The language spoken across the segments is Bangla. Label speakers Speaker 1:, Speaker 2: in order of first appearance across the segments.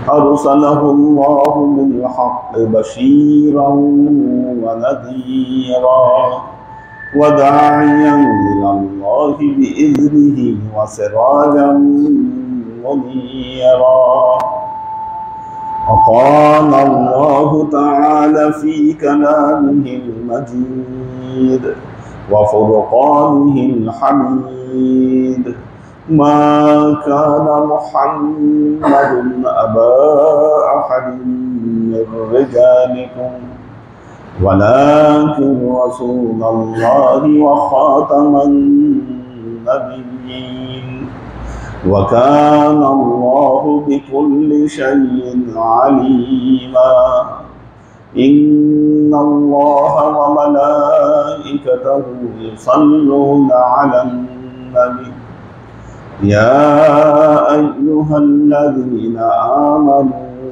Speaker 1: أرسله الله بالحق بشيرا ونذيرا وداعيا إلى الله بإذنه وسراجا منيرا. وقال الله تعالى في كلامه المجيد وفرقانه الحميد: ما كان محمد أبا أحد من رجالكم ولكن رسول الله وخاتم النبيين وكان الله بكل شيء عليما. إن الله وملائكته يصلون على النبي يا أيها الذين آمنوا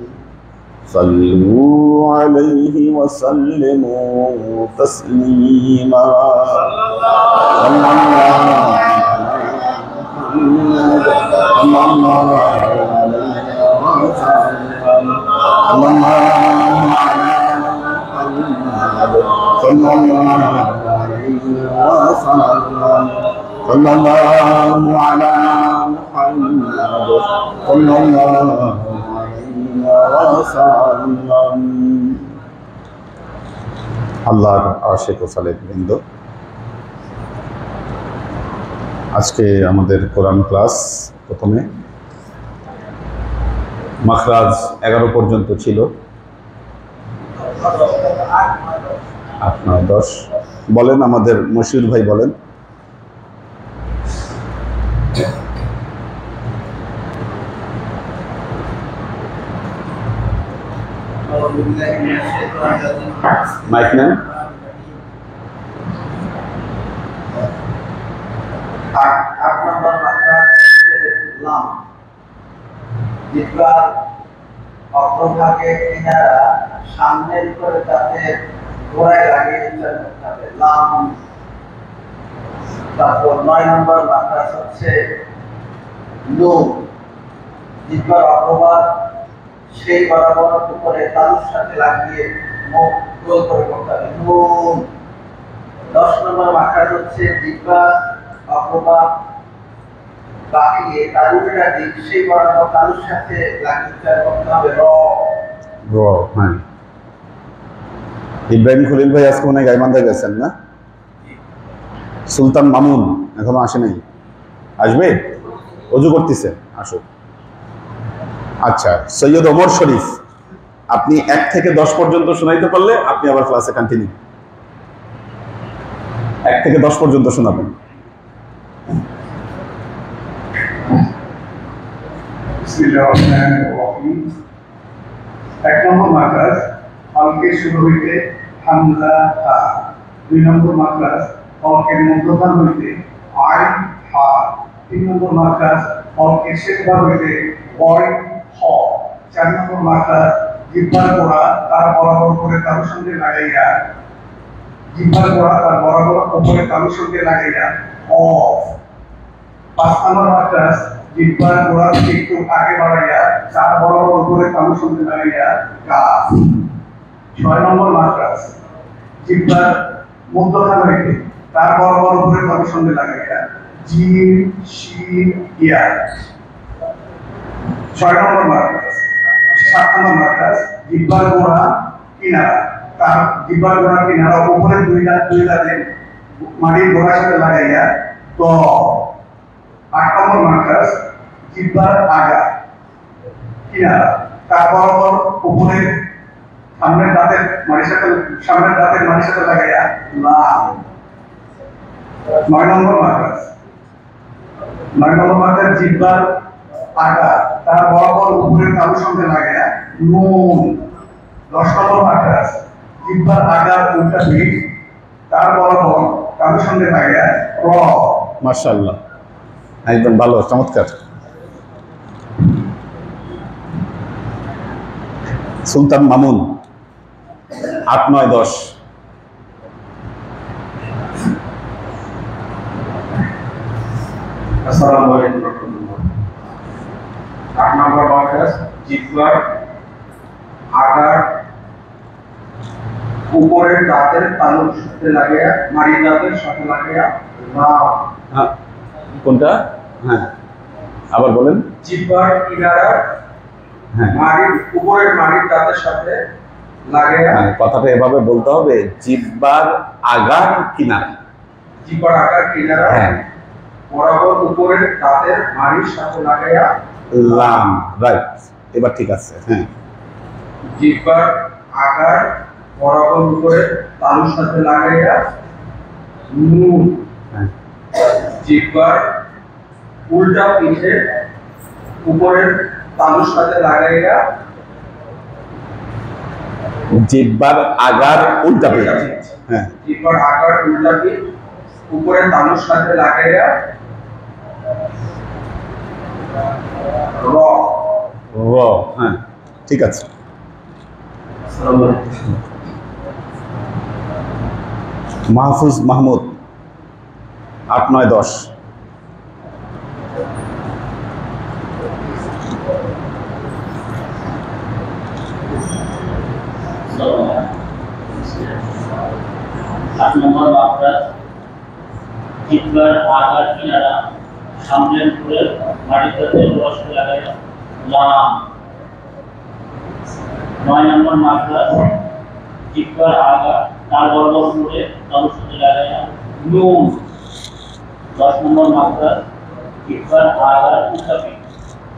Speaker 1: صلوا عليه وسلموا تسليما. صلى الله على محمد صلى الله عليه وسلم. আল্লাহর আশিক ও সালেক বৃন্দ, আজকে আমাদের কোরআন ক্লাস প্রথমে মাখরাজ 11 পর্যন্ত ছিল। 8, 9, 10 বলেন, আমাদের মশিউর ভাই বলেন। মাইক নেন।
Speaker 2: 8 নম্বর মাখরাজ লাম, জিহ্বার অগ্রভাগে কিনারা সামনের করে তাতে গোড়ায় লাগিয়ে উচ্চারণ করতে হবে লাম। তারপর 9 নম্বর মাখরাজ হচ্ছে নুন, জিহ্বার অগ্রভাগ সেই বরাবর উপরে তালুর সাথে লাগিয়ে মুখ গোল করে করতে হবে নুন। 10 নম্বর মাখরাজ হচ্ছে জিহ্বা অগ্রভাগ বাকিয়ে তালুটা দিক সেই বরাবর তালুর সাথে লাগিয়ে উচ্চারণ করতে হবে র।
Speaker 1: হ্যাঁ, ইব্রাহিম খলিল ভাই আজকে মনে হয় গাইবান্ধা গেছেন না? সুলতান মামুন এখনো আসে নাই, আসবে? অজু করতেছে, আসো। আচ্ছা, সৈয়দ ওমর শরীফ, আপনি 1 থেকে 10 পর্যন্ত শোনাইতে পারলে আপনি আবার ক্লাসে কন্টিনিউ। 1 থেকে 10 পর্যন্ত শোনাবেন।
Speaker 3: বিসমিল্লাহিররহমানিররহিম। 1 নম্বর মাখরাজ হলকে শুরু হইতে হামজা হা। 2 নম্বর মাখরাজ হলকের মধ্যভাগ হইতে আইন হা। 3 নম্বর মাখরাজ হলকের শেষ ভাগ হইতে ওয়াই হ। 4 নম্বর মাখরাজ জিহ্বার গোড়া তার বরাবর করে তালুর সঙ্গে লাগাইয়া, জিহ্বার গোড়া তার বরাবর উপরে তালুর সঙ্গে লাগাইয়া অফ। 5 নম্বর মাখরাজ জিহ্বার গোড়া থেকে একটু আগে বাড়াইয়া তার বরাবর উপরে তালুর সঙ্গে লাগাইয়া কাফ। 6 নম্বর মাখরাজ জিহ্বার মধ্যখান হইতে তার বরাবর উপরে তালুর সঙ্গে লাগাইয়া জিম শিন ইয়া। 6 নম্বর মাখরাজ। 7 নম্বর মাখরাজ জিহ্বার গোড়া কিনারা, তার জিহ্বার গোড়া কিনারা উপরে দুই দাঁতে মাটির গোড়ার সাথে লাগাইয়া ত। 8 নম্বর মাখরাজ জিহ্বার আগা কিনারা, তার বরাবর উপরে সামনের দাঁতের মাটির সাথে লাগাইয়া লাম। 9 নম্বর মাখরাজ। 9 নম্বর মাখরাজ জিহ্বার আগা তার বরাবর উপরে তালুর সঙ্গে লাগাইয়া নুন। 10 নম্বর মাখরাজ জিহ্বার আগার উল্টা দিক তার বরাবর তালুর সঙ্গে লাগাইয়া র।
Speaker 1: মাশাআল্লাহ, একদম ভালো, চমৎকার। সুলতান মামুন 8, 9, 10।
Speaker 3: আসসালামু আলাইকুম। 8 নম্বর মাখরাজ জিহ্বার আগার উপরের দাঁতের তালুর সাথে লাগাইয়া মাড়ি দাঁতের সাথে লাগাইয়া লাম।
Speaker 1: হ্যাঁ, কোনটা? হ্যাঁ, আবার বলেন।
Speaker 3: জিহ্বার কিনারা
Speaker 1: হ্যাঁ,
Speaker 3: মাড়ির উপরের মাড়ির দাঁতের সাথে লাগাইয়া।
Speaker 1: হ্যাঁ, কথাটা এভাবে বলতে হবে, জিহ্বার আগার কিনারা।
Speaker 3: জিহ্বার আগার কিনারা
Speaker 1: হ্যাঁ,
Speaker 3: বরাবর উপরের দাঁতের মাড়ির সাথে লাগাইয়া
Speaker 1: লাম। রাইট, এবার ঠিক আছে। হ্যাঁ,
Speaker 3: জিহ্বার আগার বরাবর উপরের তালুর সাথে লাগাইয়া নুন।
Speaker 1: হ্যাঁ,
Speaker 3: জিহ্বার উল্টা পিঠে উপরের তালুর সাথে লাগাইয়া
Speaker 1: জিহ্বার আগার উল্টা পিঠ। হ্যাঁ,
Speaker 3: জিহ্বার আগার উল্টা পিঠ উপরের তালুর সাথে লাগাইয়া র।
Speaker 1: র। হ্যাঁ, ঠিক আছে। মাহফুজ মাহমুদ 8, 9, 10।
Speaker 4: আট নম্বর মাকরাজ জিহ্বার আগার কিনারা সামনের উপরের মাটিতে রস লাগাইয়া লাম। 9 নম্বর মাকরাজ জিহ্বার আগা তার বরাবর উপরে তালুর সাথে লাগাইয়া নুন। 10 নম্বর মাকরাজ জিহ্বার আগার উল্টা পিঠ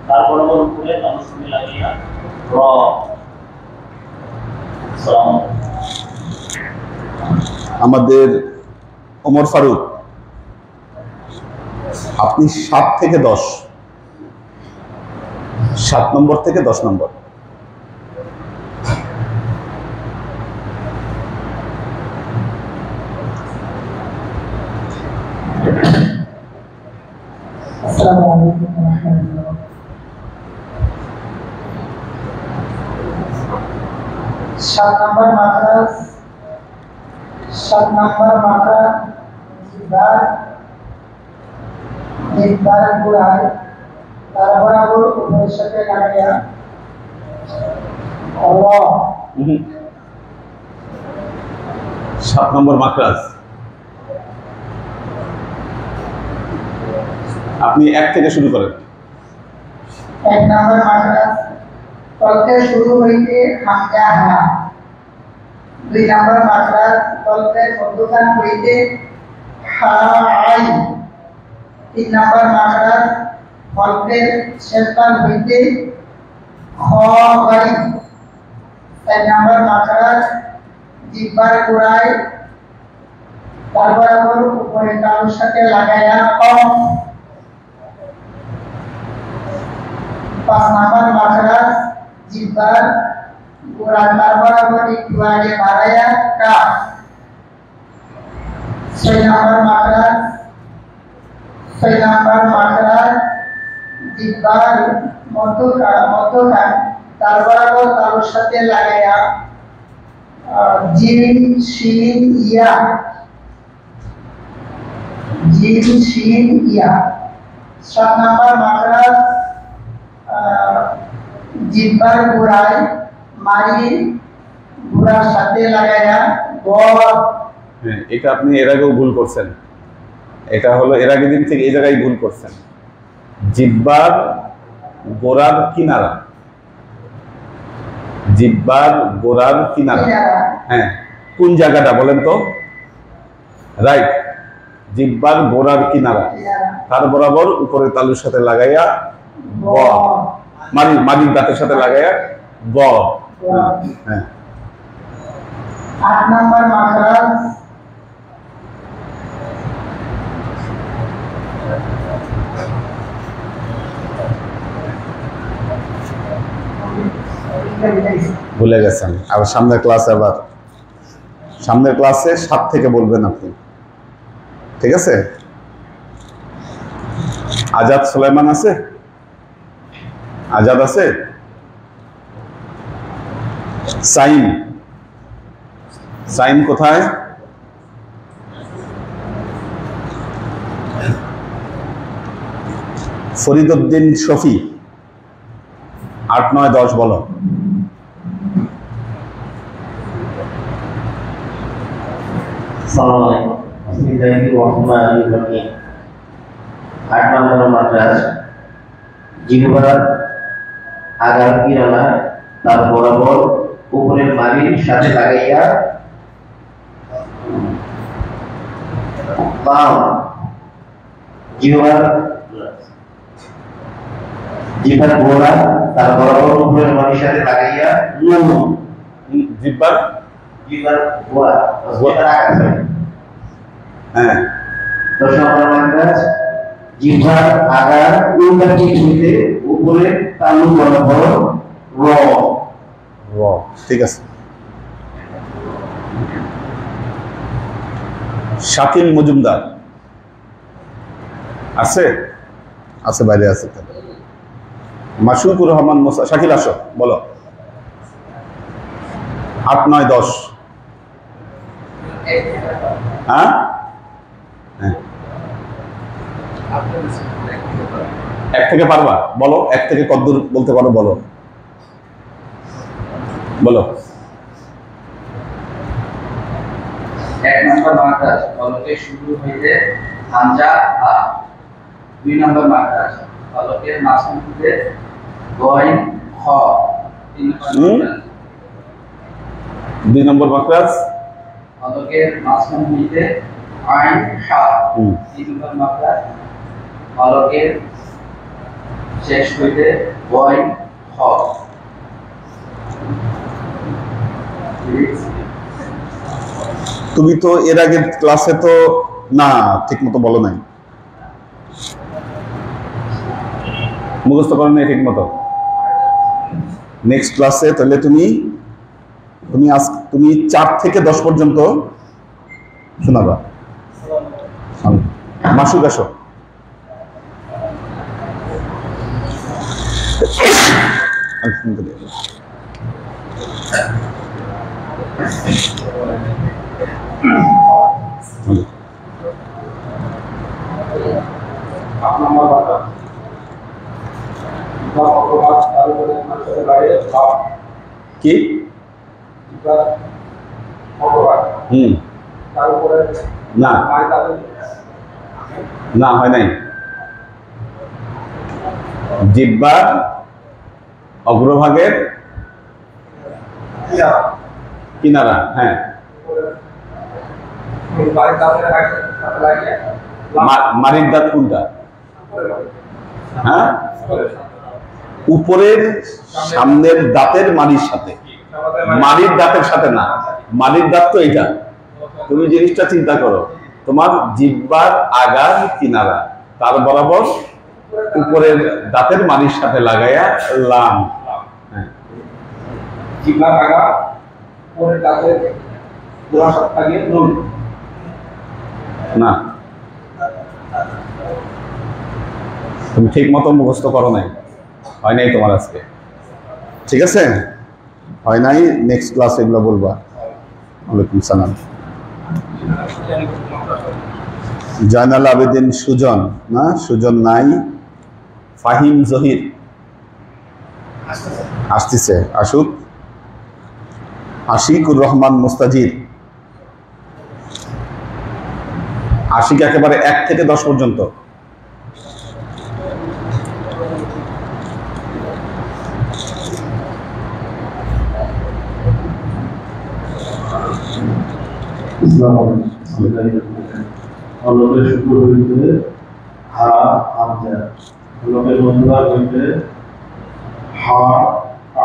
Speaker 4: তার বরাবর উপরে তালুর সাথে লাগাইয়া র। সালাম।
Speaker 1: আমাদের ওমর ফারুক, আপনি 7 থেকে 10, 7 নম্বর থেকে 10 নম্বর।
Speaker 5: আসসালামু আলাইকুম ওয়া রাহমাতুল্লাহ। 7 নম্বর মাকরাজ, 7 নম্বর মাকরাজ জিহ্বার গোড়ায় তার বরাবর উপরের সাথে লাগাইয়া র।
Speaker 1: 7 নম্বর মাকরাজ আপনি 1 থেকে শুরু করেন।
Speaker 5: 1 নম্বর মাকরাজ তলকে শুরু হইতে হামজা হা। 2 নম্বর মাকরাজ তলকে মধ্যখান হইতে হা আই। 3 নম্বর মাকরাজ তলকে শেষকাল হইতে খ গাই। 4 নম্বর মাকরাজ জিহ্বার গোড়ায় তার বরাবর উপরে তালুর সাথে লাগাইয়া কফ। 5 নম্বর মাকরাজ জিহ্বার গোড়া তার বরাবর একটু আগে বাড়াইয়া কাফ। 6 নম্বর মাকরাজ জিহ্বার মধ্যখান তার বরাবর তালুর সাথে লাগাইয়া জিম শিন ইয়া। 7 নম্বর মাকরাজ জিহ্বার গোড়ায় মাড়ির গোড়ার সাথে লাগাইয়া গড়।
Speaker 1: হ্যাঁ, এটা আপনি এর আগেও ভুল করছেন। এটা হলো এর আগের দিন থেকে এই জায়গায় ভুল করছেন। জিহ্বার গোড়ার কিনারা, জিহ্বার গোড়ার কিনারা। হ্যাঁ, কোন জায়গাটা বলেন তো? রাইট, জিহ্বার গোড়ার কিনারা তার বরাবর উপরে তালুর সাথে লাগাইয়া গ। মাড়ির দাঁতের সাথে লাগাইয়া গ। হ্যাঁ,
Speaker 5: 8 নম্বর মাকরাজ
Speaker 1: ভুলে গেছেন। আর সামনের ক্লাসে 7 থেকে বলবেন আপনি, ঠিক আছে? আজাদ সুলাইমান আছে? আজাদ আছে? সাইন কোথায়? ফরিদউদ্দিন শফি 8, 9, 10 বলো।
Speaker 6: আসসালামু আলাইকুম। বিসমিল্লাহির রহমানির রহিম। 8 নম্বর মাদ্রাজ জিহ্বার আগার কিনারা তার বরাবর উপরের মালির সাথে লাগাইয়া বাম জিহ্বার গোড়া তার বরাবর উপরের মালির সাথে লাগাইয়া
Speaker 1: জিহ্বার
Speaker 6: গোড়া
Speaker 1: হ্যাঁ
Speaker 6: 10 নম্বর মাদ্রাজ জিহ্বার আগার উল্টা দিক হইতে উপরে তালু বরাবর র।
Speaker 1: ঠিক আছে। শাকিল মজুমদার আছে? আছে, বাইরে আছে। মাশরুকুর রহমান মোসা, শাকিল আসো বলো। 8, 9, 10 হ্যাঁ হ্যাঁ 1 থেকে পারবা? বলো 1 থেকে কতদূর বলতে পারো বলো বলো।
Speaker 2: 1 নম্বর মাদ্রাজ ফলকে শুরু হইতে হামজা হা। 2 নম্বর মাদ্রাজ ফলকের মাঝখান হইতে গইন খ।
Speaker 1: 2 নম্বর মাদ্রাজ
Speaker 2: ফলকের মাঝখান হইতে আইন হা। 3 নম্বর মাদ্রাজ ফলকের শেষ হইতে গইন খ।
Speaker 1: তুমি তো এর আগের ক্লাসে তো না ঠিক মতো বলো নাই, মুখস্থ করো নাই ঠিক মতো। নেক্সট ক্লাসে তাহলে তুমি 4 থেকে 10 পর্যন্ত শোনাবা। মাসুক আসো। আলহামদুলিল্লাহ। কি না না হয় নাই। জিহ্বার অগ্রভাগের কিনারা, হ্যাঁ মারির দাঁত কোনটা? হ্যাঁ উপরের সামনের দাঁতের মারির সাথে, মারির দাঁতের সাথে না। মারির দাঁত তো এইটা। তুমি জিনিসটা চিন্তা করো, তোমার জিহ্বার আগার কিনারা তার বরাবর উপরের দাঁতের মারির সাথে লাগাইয়া লাম।
Speaker 2: জিহ্বার আগা উপরের দাঁতের গোড়ার সাথে লাগিয়ে নুন।
Speaker 1: না, তুমি ঠিক মতো মুখস্থ করো নাই, হয় নাই তোমার আজকে। ঠিক আছে, হয় নাই। নেক্সট ক্লাস এগুলো বলবা। ওয়ালাইকুম সালাম। জয়নাল আবেদিন সুজন, না সুজন নাই। ফাহিম জহির আসতেছে, আসুক। আশিকুর রহমান মুস্তাজির, আশিক একেবারে 1 থেকে 10 পর্যন্ত।
Speaker 7: হলকের শুরু হইতে হা হামজা, হলকের মধ্যভাগ হইতে হা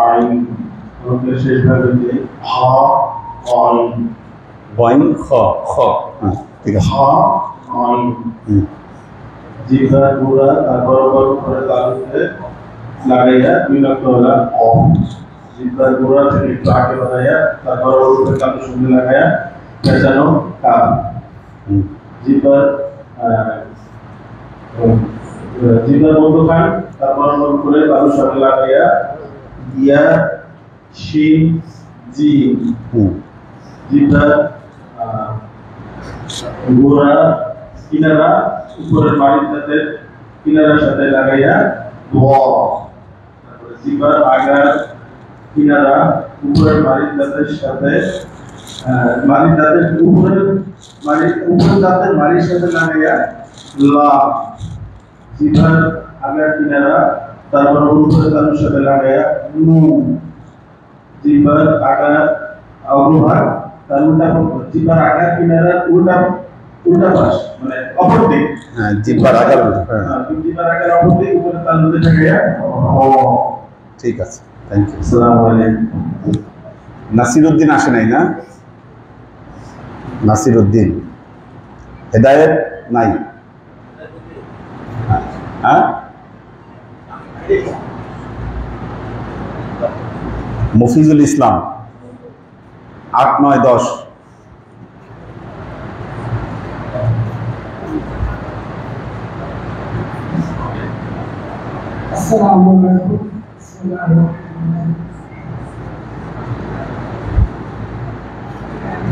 Speaker 7: আইন, হলকের শেষ ভাগ হইতে হা আইন,
Speaker 1: বইন খ খ। ঠিক আছে।
Speaker 7: হা আইন। জিহ্বার গোড়া তার বরাবর উপরে তালুতে লাগাইয়া 2 লক্ষ হলা অ। জিহ্বার গোড়া থেকে একটু আগে বাড়াইয়া তার বরাবর উপরে তালুর সঙ্গে লাগাইয়া পেঁচানো কাপ। জিহ্বার মধ্যখান তার বরাবর উপরে তালুর সঙ্গে লাগাইয়া ইয়া শিন জিম। জিহ্বার গোড়া কিনারা উপরের মারির সাথে কিনারার সাথে লাগাইয়া দ। তারপরে জিহ্বার আগার কিনারা উপরের মাড়ির দাঁতের সাথে মাড়ির দাঁতের উপরের দাঁতের মাড়ির সাথে লাগাইয়া লাম। জিহ্বার আগার কিনারা তারপর উপরের তালুর সাথে লাগাইয়া নুন। জিহ্বার আগার অগ্রভাগ তার উল্টা জিহ্বার আগার কিনারা উল্টা পাশ মানে অপর দিক।
Speaker 1: হ্যাঁ, জিহ্বার আগার
Speaker 7: জিহ্বার আগার অপর দিক উপরে তালুতে লাগাইয়া
Speaker 1: ঠিক আছে, থ্যাংক ইউ।
Speaker 7: আসসালামু আলাইকুম।
Speaker 1: নাসিরউদ্দিন আসে নাই না? নাসিরউদ্দিন। হেদায়েত নাই? হ্যাঁ, মফিজুল ইসলাম 8, 9, 10।
Speaker 5: আসসালামু আলাইকুম। বিসমিল্লাহির রহমানির রহিম।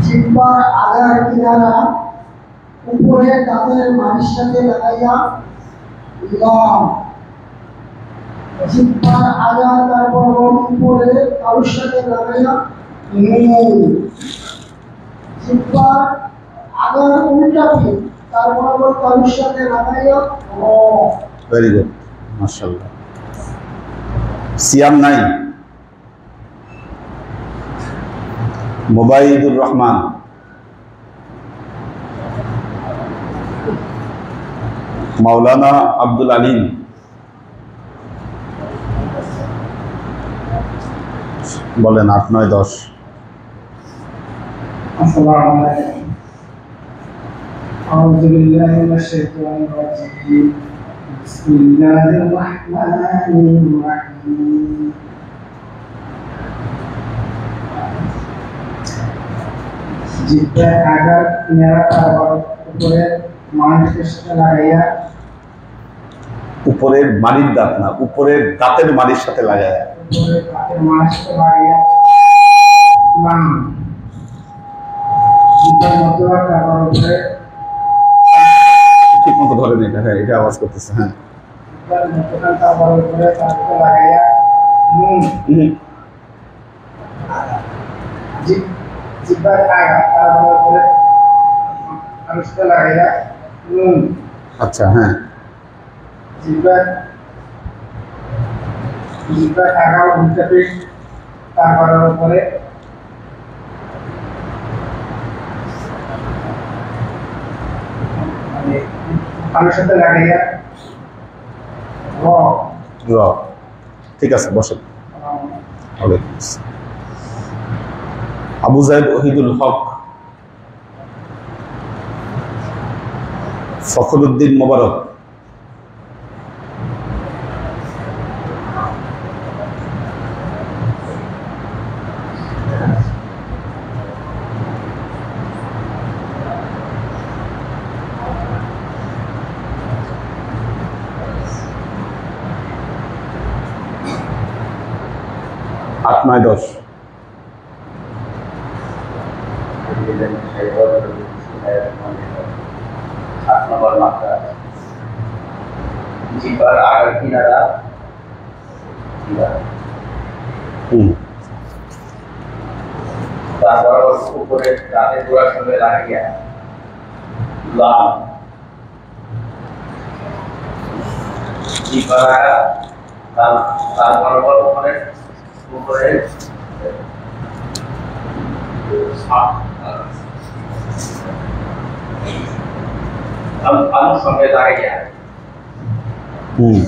Speaker 5: জিহ্বার আগার কিনারা উপরে দাঁতের মাড়ির সাথে লাগাইয়া লাম। জিহ্বার আগা তারপর উপরে তালুর সাথে লাগাইয়া নুন। জিহ্বার আগার উল্টা পিঠ তারপর তালুর সাথে লাগাইয়া র।
Speaker 1: ভেরি গুড, মাশাআল্লাহ। সিয়াম নাই? মোবাইদুর রহমান। মাওলানা আব্দুল আলিম। বলেন 8, 9, 10।
Speaker 3: আসসালামু আলাইকুম। আউযু বিল্লাহি মিনাশ শাইতানির রাজীম। বিসমিল্লাহির রাহমানির রাহিম। জিহ্বার আগার কিনারা তারপর উপরে মাড়ির সাথে লাগাইয়া
Speaker 1: উপরের মাড়ির দাঁত না, উপরের দাঁতের মাড়ির সাথে লাগায়।
Speaker 3: উপরে দাঁতের মাড়ির সাথে লাগাইয়া লাম। জিহ্বার মধ্যভাগ তারপর উপরে
Speaker 1: ঠিক মতো ধরেন এটা। হ্যাঁ, এটা আওয়াজ করতেছে। হ্যাঁ,
Speaker 3: জিহ্বার মধ্যভাগ তারপর উপরে তালুতে লাগাইয়া নুন। জিহ্বার আগা তারপর উপরে তালুর সাথে লাগাইয়া নুন।
Speaker 1: আচ্ছা। হ্যাঁ,
Speaker 3: জিহ্বার আগা উল্টা পিঠ তারপর উপরে তালুর সাথে লাগাইয়া র।
Speaker 1: র। ঠিক আছে, বসেন। ওয়ালাইকুম আসসালাম। আবু যায়েদ ওহিদুল হক। ফখরুদ্দিন মোবারক। আট, 9, 10।
Speaker 2: জিহ্বার আগার কিনারা তারপর উপরে দাঁতের গোড়ার সঙ্গে লাগাইয়া লাম। জিহ্বার আগা তারপর উপরে তালুর সঙ্গে লাগাইয়া নুন।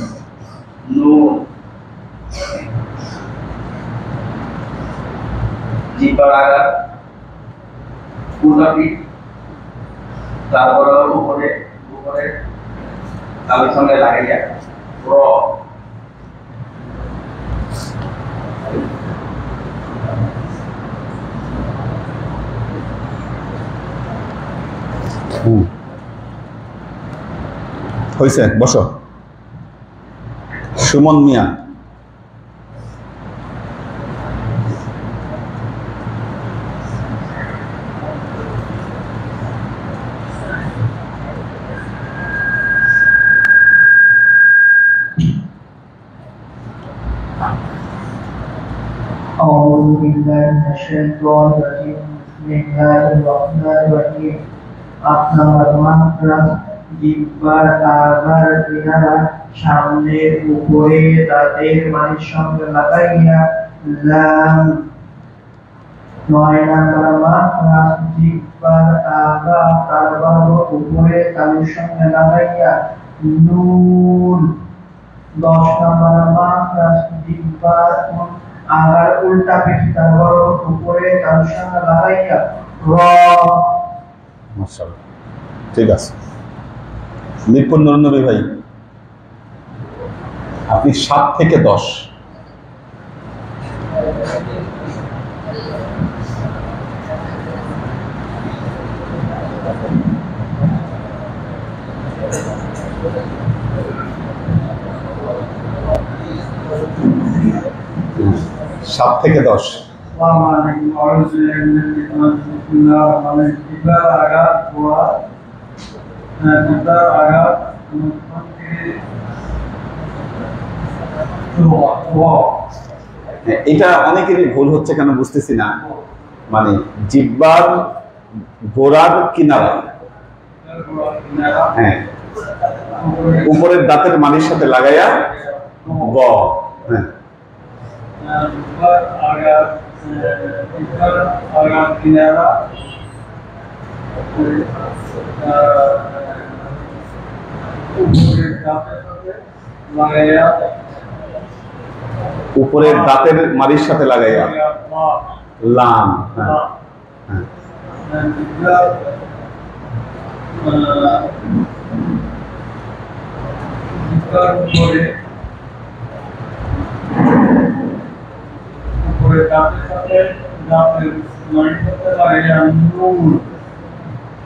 Speaker 2: জিহ্বার আগা উল্টা পিঠ তারপর উপরে তালুর সঙ্গে লাগাইয়া র।
Speaker 1: হয়েছে, বসো। সুমন মিয়া।
Speaker 8: أعوذ بالله من الشيطان الرجيم بسم الله الرحمن الرحيم আপনার মাত্রা জিহ্বার আগার কিনারা সামনের উপরে দাঁতের মাঝের সঙ্গে লাগাইয়া লাম 9 নম্বর মাত্রা জিহ্বার আগা তারপর উপরে তালুর সঙ্গে লাগাইয়া নুন 10 নম্বর মাত্রা জিহ্বার আগার উল্টা পিঠে তারপর উপরে তালুর সঙ্গে লাগাইয়া র।
Speaker 1: মাশাআল্লাহ, ঠিক আছে। মিরপুর নবী ভাই, আপনি 7 থেকে 10। সাত থেকে 10।
Speaker 3: আসসালামু আলাইকুম ওয়া রাহমাতুল্লাহি জিহ্বার আঘাত হওয়া জিহ্বার আঘাত
Speaker 1: এটা অনেকেরই ভুল হচ্ছে কেন বুঝতেছি না। মানে জিহ্বার গোড়ার কিনারা, হ্যাঁ, উপরের দাঁতের মাড়ির সাথে লাগাইয়া গ, হ্যাঁ,
Speaker 3: জিহ্বার আঘাত কিনারা
Speaker 1: উপরের দাঁতের মাড়ির সাথে লাগাইয়া লাম, হ্যাঁ,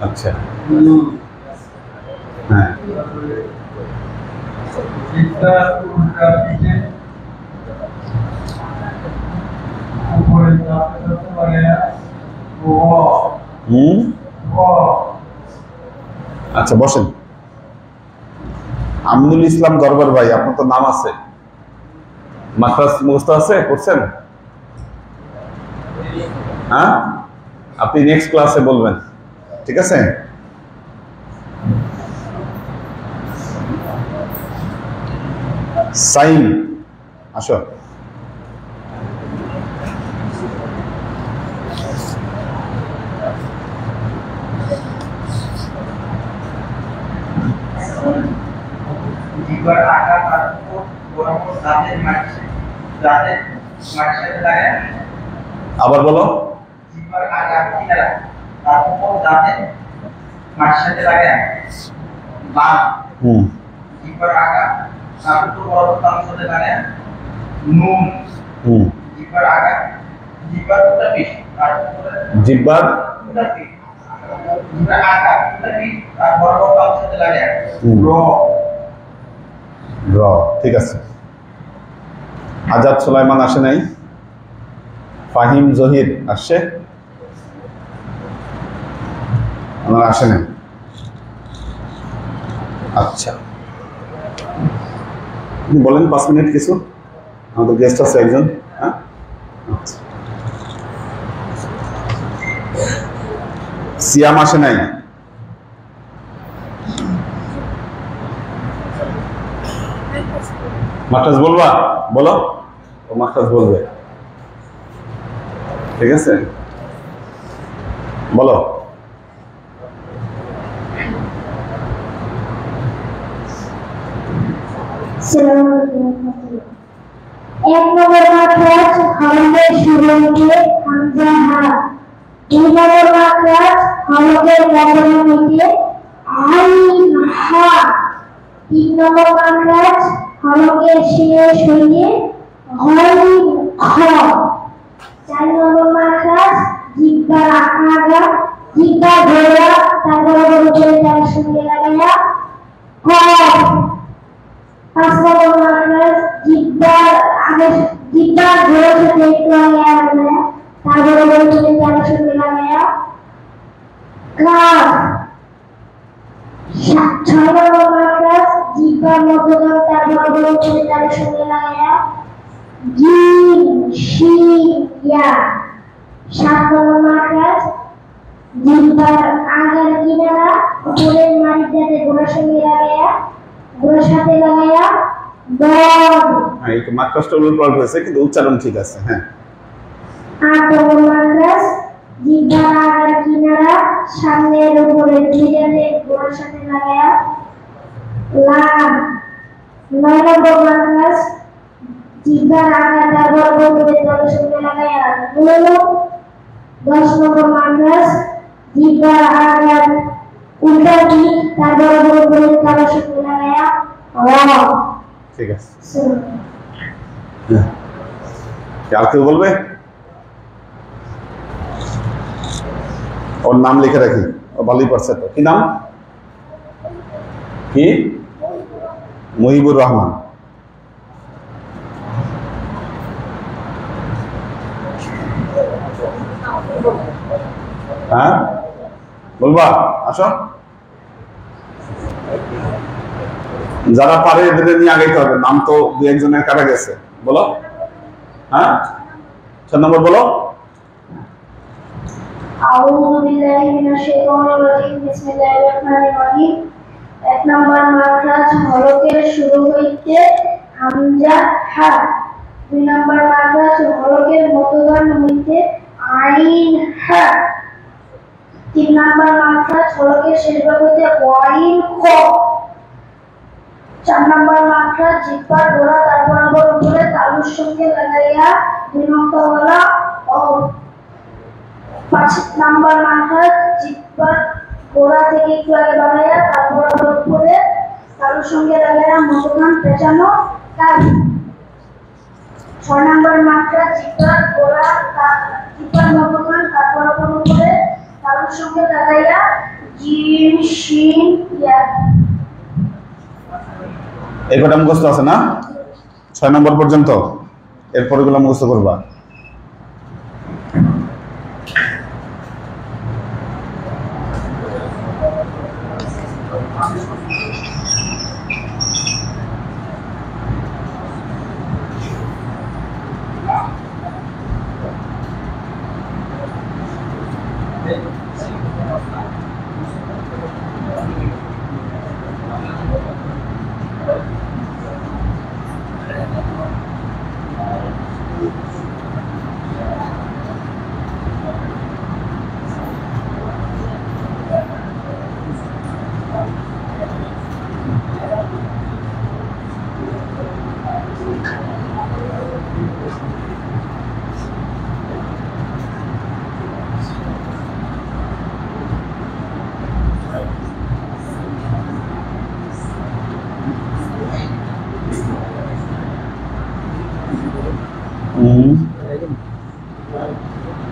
Speaker 1: আচ্ছা, হ্যাঁ, আচ্ছা বসেন। আমিনুল ইসলাম দরবার ভাই, আপনার তো নাম আছে, মাখরাজ মুখস্থ আছে, করছেন? হ্যাঁ, আপনি নেক্সট ক্লাসে বলবেন, ঠিক আছে? সাইন, আসো।
Speaker 2: জিহ্বার আগা তারপর বরাবর দাঁতের মাঝে সাথে লাগায়।
Speaker 1: আবার বলো।
Speaker 2: জিহ্বার আগা কিনারা তারপর দাঁতের মাঝে সাথে লাগায় বাম। জিহ্বার আগা তারপর বরাবর তালুর সাথে লাগায় নুন। জিহ্বার আগা জিহ্বার উল্টা পিঠ তারপর
Speaker 1: জিহ্বার
Speaker 2: উল্টা পিঠ জিহ্বার আগা উল্টা পিঠ আর বরাবর তালুর সাথে লাগায় র।
Speaker 1: র, ঠিক আছে। আজাদ সুলাইমান আসে নাই? ফাহিম জহির আসছে? ওনারা আসে নাই? আচ্ছা, বলেন 5 মিনিট কিছু, আমাদের গেস্ট আছে একজন। হ্যাঁ, আচ্ছা। সিয়াম আসে নাই? মাখরাজ বলবা? বলো, ও মাখরাজ বলবে, ঠিক আছে, বলো।
Speaker 9: এক নম্বর মাখরাজ হরফের শুরুতে হামজা হা। 2 নম্বর মাখরাজ হরফের বদল হইতে আইন হা। 3 নম্বর মাখরাজ হরফের শেষ হইতে গইন খ। 4 নম্বর মাখরাজ জিহ্বার আগা জিহ্বার গোড়া তারপর উপরে তার সঙ্গে লাগাইয়া কফ। 5 নম্বর মাখরাজ জিহ্বার আগে জিহ্বার গোড়া থেকে একটু আগে লাগাইয়া তারপর উপরে তার সঙ্গে লাগাইয়া কাফ। 6 নম্বর মাখরাজ জিহ্বার মধ্যখান তারপর উপরে তার সঙ্গে লাগাইয়া জিম শিন ইয়া। 7 নম্বর মাখরাজ জিহ্বার আগার কিনারা উপরের মাড়িটাতে গোড়ার সঙ্গে লাগায়া গোড়ার সাথে লাগায়া দদ।
Speaker 1: হ্যাঁ, একটু মাকড়াসটা উল্টোপাল্ট হয়েছে কিন্তু উচ্চারণ ঠিক আছে। হ্যাঁ।
Speaker 9: 8 নম্বর মাখরাজ জিহ্বার আগার কিনারা সামনের উপরের দুইটাতে গোড়ার সাথে লাগায়া লাম। 9 নম্বর মাখরাজ জিহ্বার আগার তারপর উপরের তালুর সঙ্গে লাগায়া নুন। 10 নম্বর মাখরাজ জিহ্বার আগার উল্টা দিক তারপর উপরের তালুর সঙ্গে লাগায়া র।
Speaker 1: ঠিক আছে। আর কেউ বলবে? ওর নাম লিখে রাখি, ও ভালোই পারছে তো। কি নাম? কি? মহিবুর রহমান। হ্যাঁ বলবা? আসো, যারা পারে এদের নিয়ে আগাইতে হবে। নাম তো দু একজনের কাটা গেছে। বলো। হ্যাঁ 6 নম্বর বলো।
Speaker 9: আউযু বিল্লাহি মিনাশ শাইতানির রাজিম। বিসমিল্লাহির রহমানির রহিম। 1 নম্বর মাখরাজ হলকের শুরু হইতে হামজা হা। 2 নম্বর মাখরাজ হলকের মধ্যগান হইতে আইন হা। 3 নম্বর মাখরাজ হলকের শেষ ভাগ হইতে ওয়াইন খ। 4 নম্বর মাখরাজ জিহ্বার গোড়া তারপর আবার উপরে তালুর সঙ্গে লাগাইয়া 2 নম্বর গলা ও। 5 নম্বর মাখরাজ জিহ্বার গোড়া থেকে একটু আগে বাড়াইয়া তারপর আবার উপরে তালুর সঙ্গে লাগাইয়া মধ্যখান পেঁচানো কাজ। 6 নম্বর মাখরাজ জিহ্বার গোড়া জিহ্বার মধ্যখান তারপর আবার উপরে তালুর সঙ্গে লাগাইয়া জিম শিন ইয়া।
Speaker 1: এই কটা মুখস্থ আছে না? 6 নম্বর পর্যন্ত। এরপরে গুলো মুখস্থ করবা।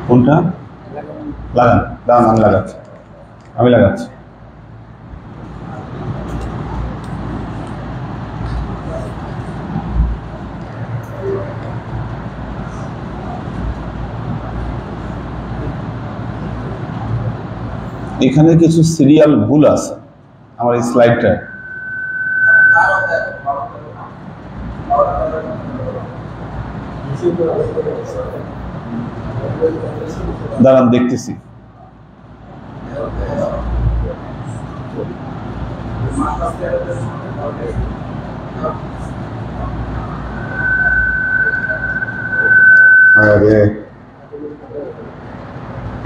Speaker 1: কোনটা লাগান? দাঁড়ান, আমি লাগাচ্ছি। এখানে কিছু সিরিয়াল ভুল আছে আমার এই স্লাইডটা। দাঁড়ান দেখতেছি।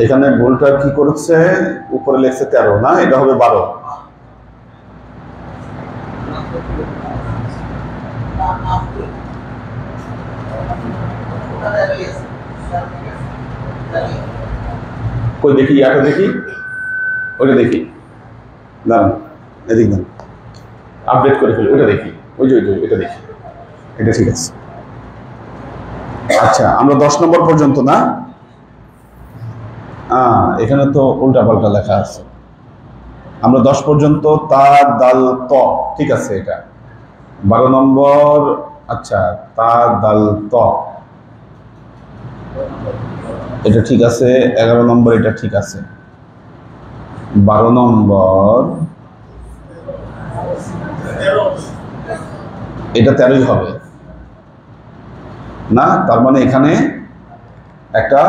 Speaker 1: এখানে ভুলটা কি করেছে? উপরে লেখছে 13 না, এটা হবে 12। কই দেখি, ইয়াটা দেখি, ওইটা দেখি। দাঁড়ান, এদিক দাঁড়ান, আপডেট করে ফেলি। ওইটা দেখি, ওই যে এটা দেখি, এটা ঠিক আছে। আচ্ছা, আমরা 10 নম্বর পর্যন্ত না? এখানে তো উল্টা পাল্টা লেখা আছে। আমরা 10 পর্যন্ত তা দাল ত, ঠিক আছে। এটা 12 নম্বর। আচ্ছা, তা দাল ত এটা ঠিক আছে। 11 নম্বর এটা ঠিক আছে। 12 নম্বর এটা 13ই হবে। না, তার মানে এখানে একটা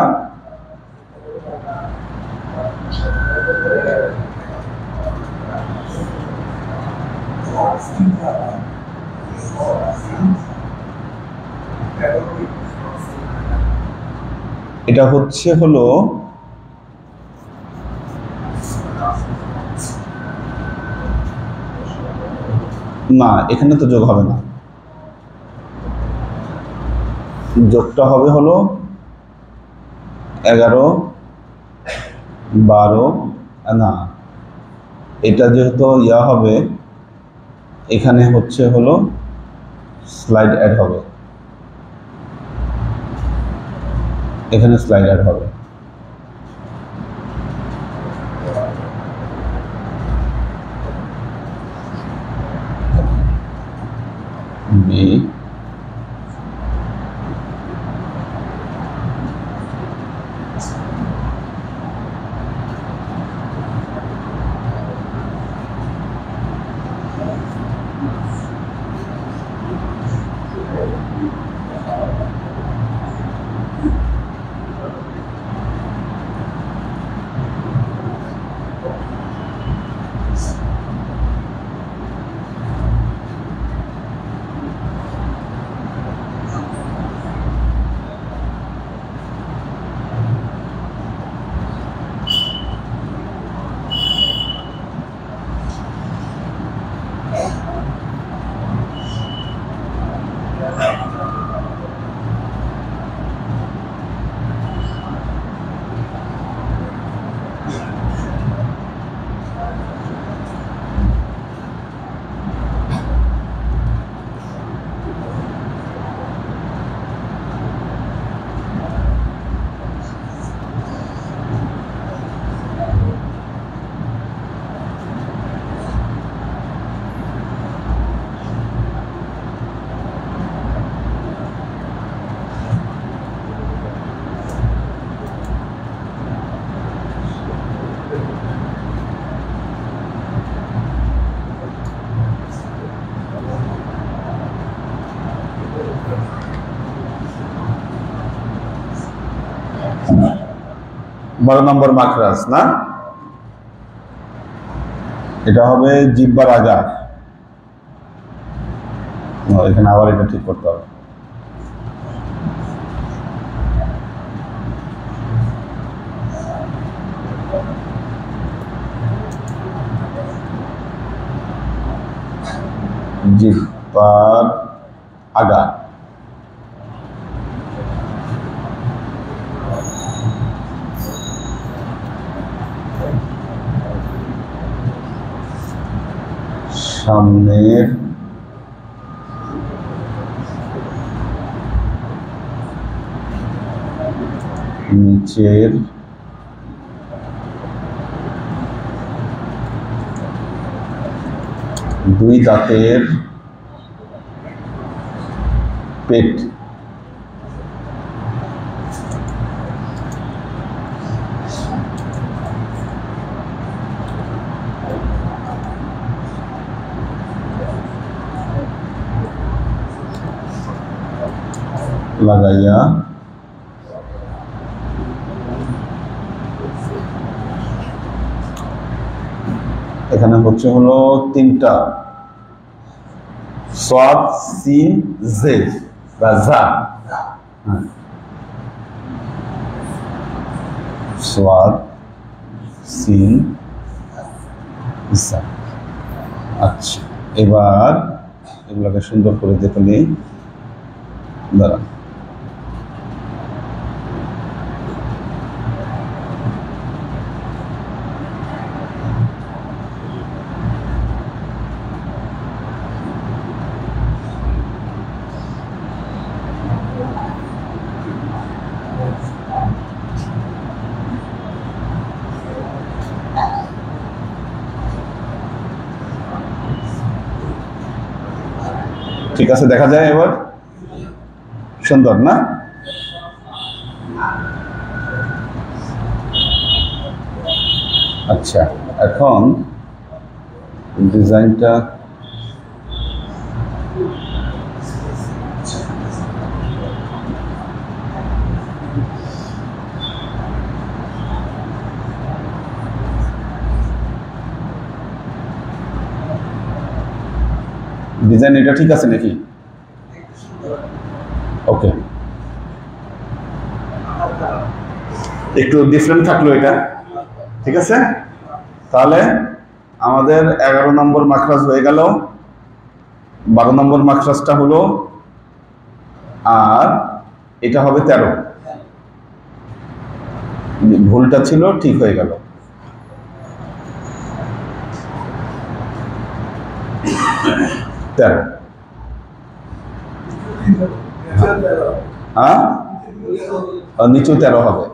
Speaker 1: এটা হচ্ছে হলো না, এখানে তো যোগ হবে না, যোগটা হবে হলো 11, 12 না, এটা যেহেতু ইয়া হবে এখানে হচ্ছে হলো স্লাইড অ্যাড হবে, এখানে স্লাইড অ্যাড হবে। বি বারো নম্বর মাখরাজ না, এটা হবে জিহ্বার আগা, এখানে আবার এটা ঠিক করতে হবে। জিহ্বার আগা, সামনের নিচের দুই দাঁতের পেট, লাগাইয়া এখানে হচ্ছে হলো তিনটা সাদ সিন জে বা জা, সাদ সিন জা। আচ্ছা, এবার এগুলোকে সুন্দর করে দেখে নিই, দাঁড়ান। ঠিক আছে, দেখা যায় এবার, সুন্দর না? আচ্ছা, এখন ডিজাইনটা ডিজাইন এটা ঠিক আছে নাকি? ওকে, একটু ডিফারেন্ট থাকলো এটা, ঠিক আছে। তাহলে আমাদের 11 নম্বর মাখরাজ হয়ে গেল, 12 নম্বর মাখরাজটা হলো, আর এটা হবে 13। ভুলটা ছিল, ঠিক হয়ে গেল। হ্যাঁ, নিচু 13 হবে।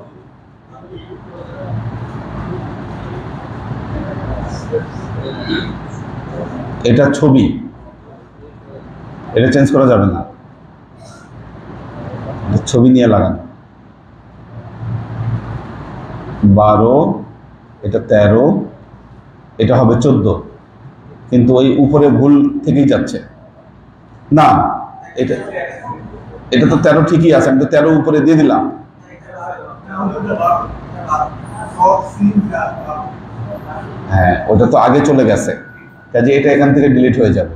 Speaker 1: এটা ছবি, এটা চেঞ্জ করা যাবে না, ছবি নিয়ে লাগানো। 12, এটা 13, এটা হবে 14, কিন্তু ওই উপরে ভুল থেকেই যাচ্ছে না। এটা তো 13 ঠিকই আছে, আমি তো 13 উপরে দিয়ে দিলাম। হ্যাঁ, ওটা তো আগে চলে গেছে, কাজে এটা এখান থেকে ডিলিট হয়ে যাবে।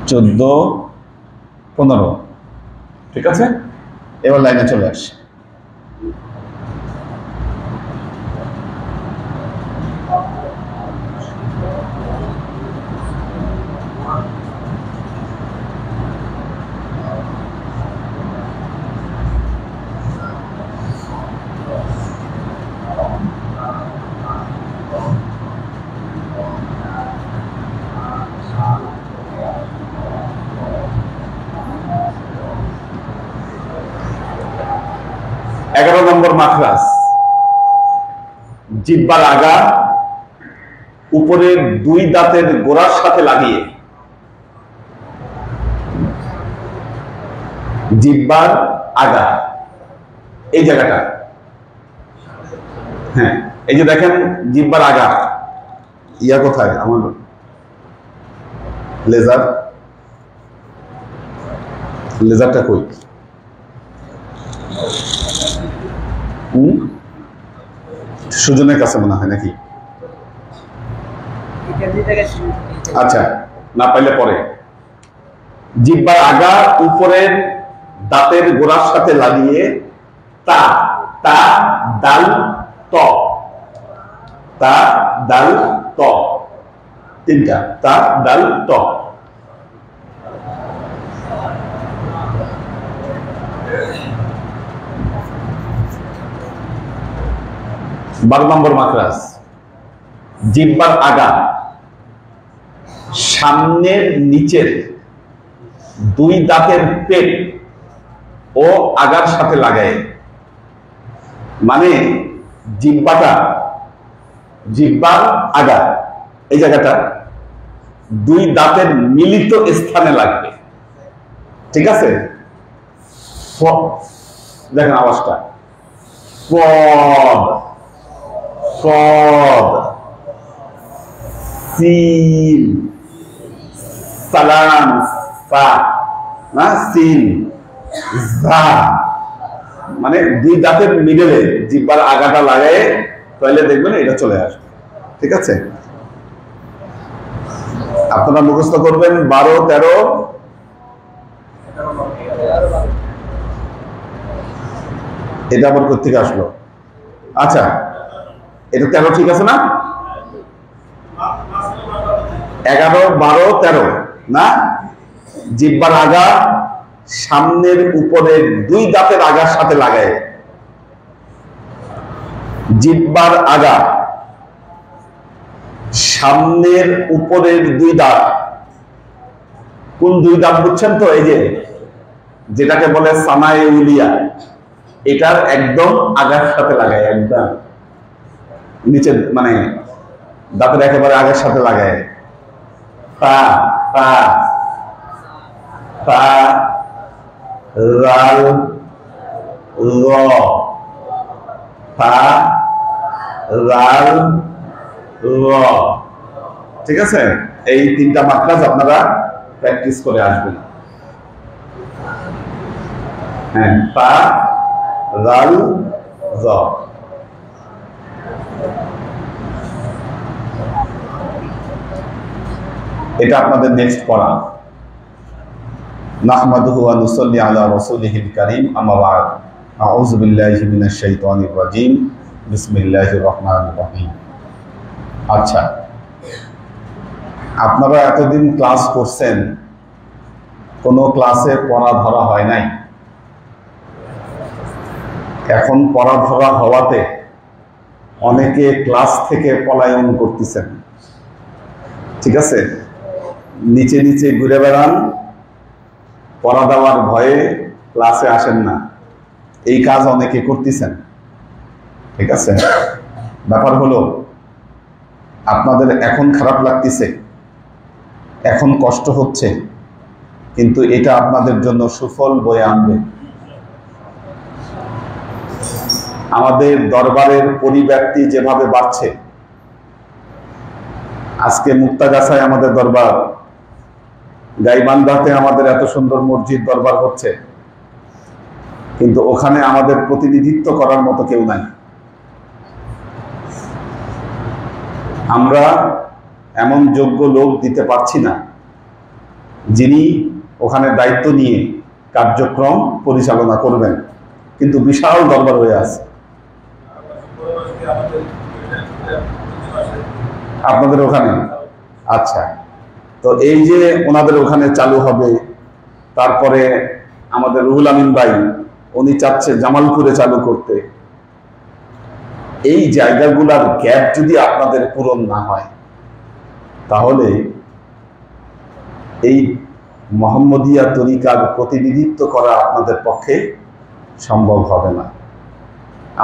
Speaker 1: চোদ্দ, 15, ঠিক আছে। এবার লাইনে চলে আসি। নম্বর মাখরাজ, জিহ্বার আগা উপরের 2 দাঁতের গোড়ার সাথে লাগিয়ে, জিহ্বার আগা এই জায়গাটা, হ্যাঁ এই যে দেখেন জিহ্বার আগা, ইয়া কোথায় আমার লেজারটা কই? সুজনের কাছে মনে হয় নাকি? আচ্ছা, না পাইলে পরে। জিহ্বার আগা উপরের দাঁতের গোড়ার সাথে লাগিয়ে তা তা দাল ত, তা দাল ত, 3টা তা দাল ত। বারো নম্বর মাখরাজ, জিহ্বার আগা সামনের নিচের 2 দাঁতের পেট ও আগার সাথে লাগায়, মানে জিহ্বার আগা এই জায়গাটা 2 দাঁতের মিলিত স্থানে লাগবে, ঠিক আছে। দেখেন আওয়াজটা, পদ صاد سين সালাম ফা না সিন জা, মানে 2 দাঁতের মিডলে জিহ্বার আগাটা লাগায়, তাহলে দেখবেন এটা চলে আসবে, ঠিক আছে। আপনারা মুখস্থ করবেন 12, 13, এটা আবার কোথেকে আসলো? আচ্ছা, এটা 13 ঠিক আছে না? 11, 12, 13 না? জিহ্বার আগা সামনের উপরের 2 দাঁতের আগার সাথে লাগায়, জিহ্বার আগা সামনের উপরের 2 দাঁত, কোন 2 দাঁত বুঝছেন তো? এই যে যেটাকে বলে সানায়ে উলিয়া, এটার একদম আগার সাথে লাগায়, একদম নিচে, মানে দাঁতের একেবারে আগের সাথে লাগায়। পা পা পা রাল র, পা রাল র, ঠিক আছে। এই 3টা মাখরাজ আপনারা প্র্যাকটিস করে আসবেন। হ্যাঁ, পা রাল র। এটা আপনাদের নেক্সট পড়া। নাহমাদুহু ওয়া নুসাল্লি আলা রাসূলিহিল কারীম, আম্মা বা'দ। আউযু বিল্লাহি মিনাশ শাইতানির রাজীম, বিসমিল্লাহির রহমানির রহিম। আচ্ছা, আপনারা এতদিন ক্লাস করছেন, কোনো ক্লাসে পড়া ধরা হয় নাই। এখন পড়া ধরা হওয়াতে অনেকে ক্লাস থেকে পলায়ন করতেছেন। ঠিক আছে, নিচে নিচে ঘুরে বেড়ান, পড়া দেওয়ার ভয়ে ক্লাসে আসেন না, এই কাজ অনেকে করতেছেন। ঠিক আছে, ব্যাপার হলো আপনাদের এখন খারাপ লাগতেছে, এখন কষ্ট হচ্ছে, কিন্তু এটা আপনাদের জন্য সুফল বয়ে আনবে। আমাদের দরবারের পরিব্যাপ্তি যেভাবে বাড়ছে, আজকে মুক্তাগাছায় আমাদের দরবার, গাইবান্ধাতে আমাদের এত সুন্দর মসজিদ দরবার হচ্ছে, কিন্তু ওখানে আমাদের প্রতিনিধিত্ব করার মতো কেউ নাই। আমরা এমন যোগ্য লোক দিতে পারছি না যিনি ওখানে দায়িত্ব নিয়ে কার্যক্রম পরিচালনা করবেন, কিন্তু বিশাল দরবার হয়ে আছে। আপনাদের ওখানে? আচ্ছা, তো এই যে ওনাদের ওখানে চালু হবে, তারপরে আমাদের রুহুল আমিন ভাই উনি চাচ্ছে জামালপুরে চালু করতে। এই জায়গাগুলোর গ্যাপ যদি আপনাদের পূরণ না হয়, তাহলে এই মোহাম্মদিয়া তরিকার প্রতিনিধিত্ব করা আপনাদের পক্ষে সম্ভব হবে না।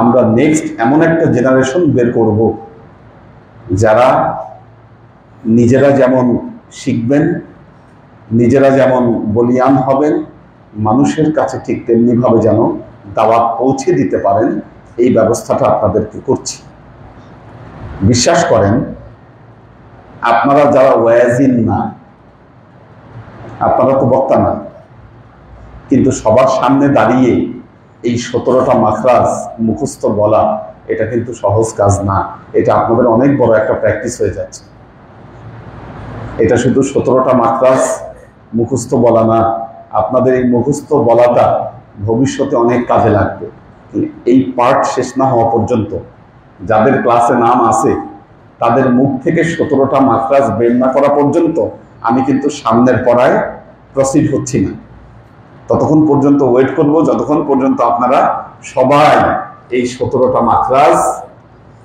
Speaker 1: আমরা নেক্সট এমন একটা জেনারেশন বের করব যারা নিজেরা যেমন শিখবেন, নিজেরা যেমন বলিয়ান হবেন, মানুষের কাছে ঠিক তেমনিভাবে যেন দাওয়াত পৌঁছে দিতে পারেন, এই ব্যবস্থাটা আপনাদেরকে করছি। বিশ্বাস করেন, আপনারা যারা ওয়াজিন না, আপনারা তো বক্তা না, কিন্তু সবার সামনে দাঁড়িয়ে এই 17টা মাখরাজ মুখস্থ বলা এটা কিন্তু সহজ কাজ না। এটা আপনাদের অনেক বড় একটা প্র্যাকটিস হয়ে যাচ্ছে। এটা শুধু 17টা মাখরাজ মুখস্থ বলা না, আপনাদের এই মুখস্থ বলাটা ভবিষ্যতে অনেক কাজে লাগবে। এই পার্ট শেষ না হওয়া পর্যন্ত যাদের ক্লাসে নাম আছে তাদের মুখ থেকে 17টা মাখরাজ বের না করা পর্যন্ত আমি কিন্তু সামনের পড়ায় প্রসিড হচ্ছি না। ততক্ষণ পর্যন্ত ওয়েট করব যতক্ষণ পর্যন্ত আপনারা সবাই এই 17টা মাখরাজ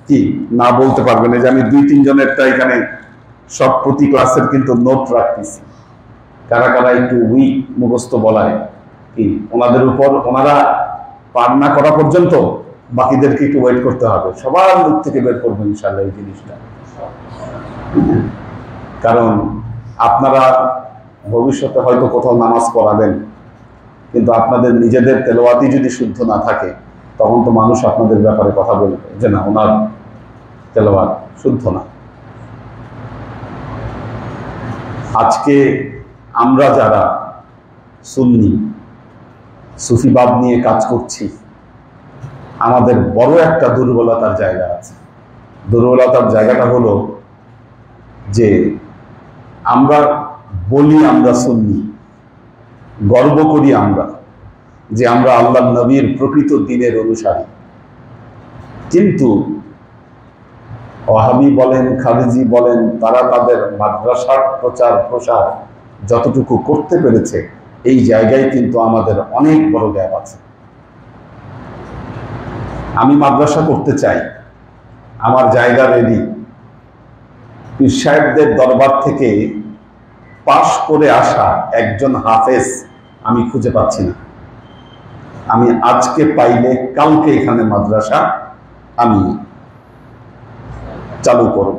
Speaker 1: কি না বলতে পারবেন। এই যে আমি 2-3 জনেরটা এখানে সব প্রতি ক্লাসের কিন্তু নোট রাখতেছি, কারা কারা একটু উইক মুখস্থ বলায় কি ওনাদের উপর, ওনারা পার না করা পর্যন্ত বাকিদেরকে একটু ওয়েট করতে হবে। সবার মুখ থেকে বের করবো ইনশাআল্লাহ এই জিনিসটা। কারণ আপনারা ভবিষ্যতে হয়তো কোথাও নামাজ পড়াবেন, কিন্তু আপনাদের নিজেদের তেলাওয়াতি যদি শুদ্ধ না থাকে, তখন তো মানুষ আপনাদের ব্যাপারে কথা বলবে যে না, ওনার তেলাওয়াত শুদ্ধ না। আজকে আমরা যারা সুন্নি সুফিবাদ নিয়ে কাজ করছি, আমাদের বড় একটা দুর্বলতার জায়গা আছে। দুর্বলতার জায়গাটা হলো যে আমরা বলি আমরা সুন্নি, গর্ব করি আমরা যে আমরা আল্লাহ নবীর প্রকৃত দ্বীনের অনুসারী, কিন্তু ওয়াহাবি বলেন, খারিজি বলেন, তারা তাদের মাদ্রাসার প্রচার প্রসার যতটুকু করতে পেরেছে, এই জায়গায় কিন্তু আমাদের অনেক বড় গ্যাপ আছে। আমি মাদ্রাসা করতে চাই, আমার জায়গা রেডি, পীর সাহেবদের দরবার থেকে পাশ করে আসা একজন হাফেজ আমি খুঁজে পাচ্ছি না। আমি আজকে পাইলে কালকে এখানে মাদ্রাসা আমি চালু করব।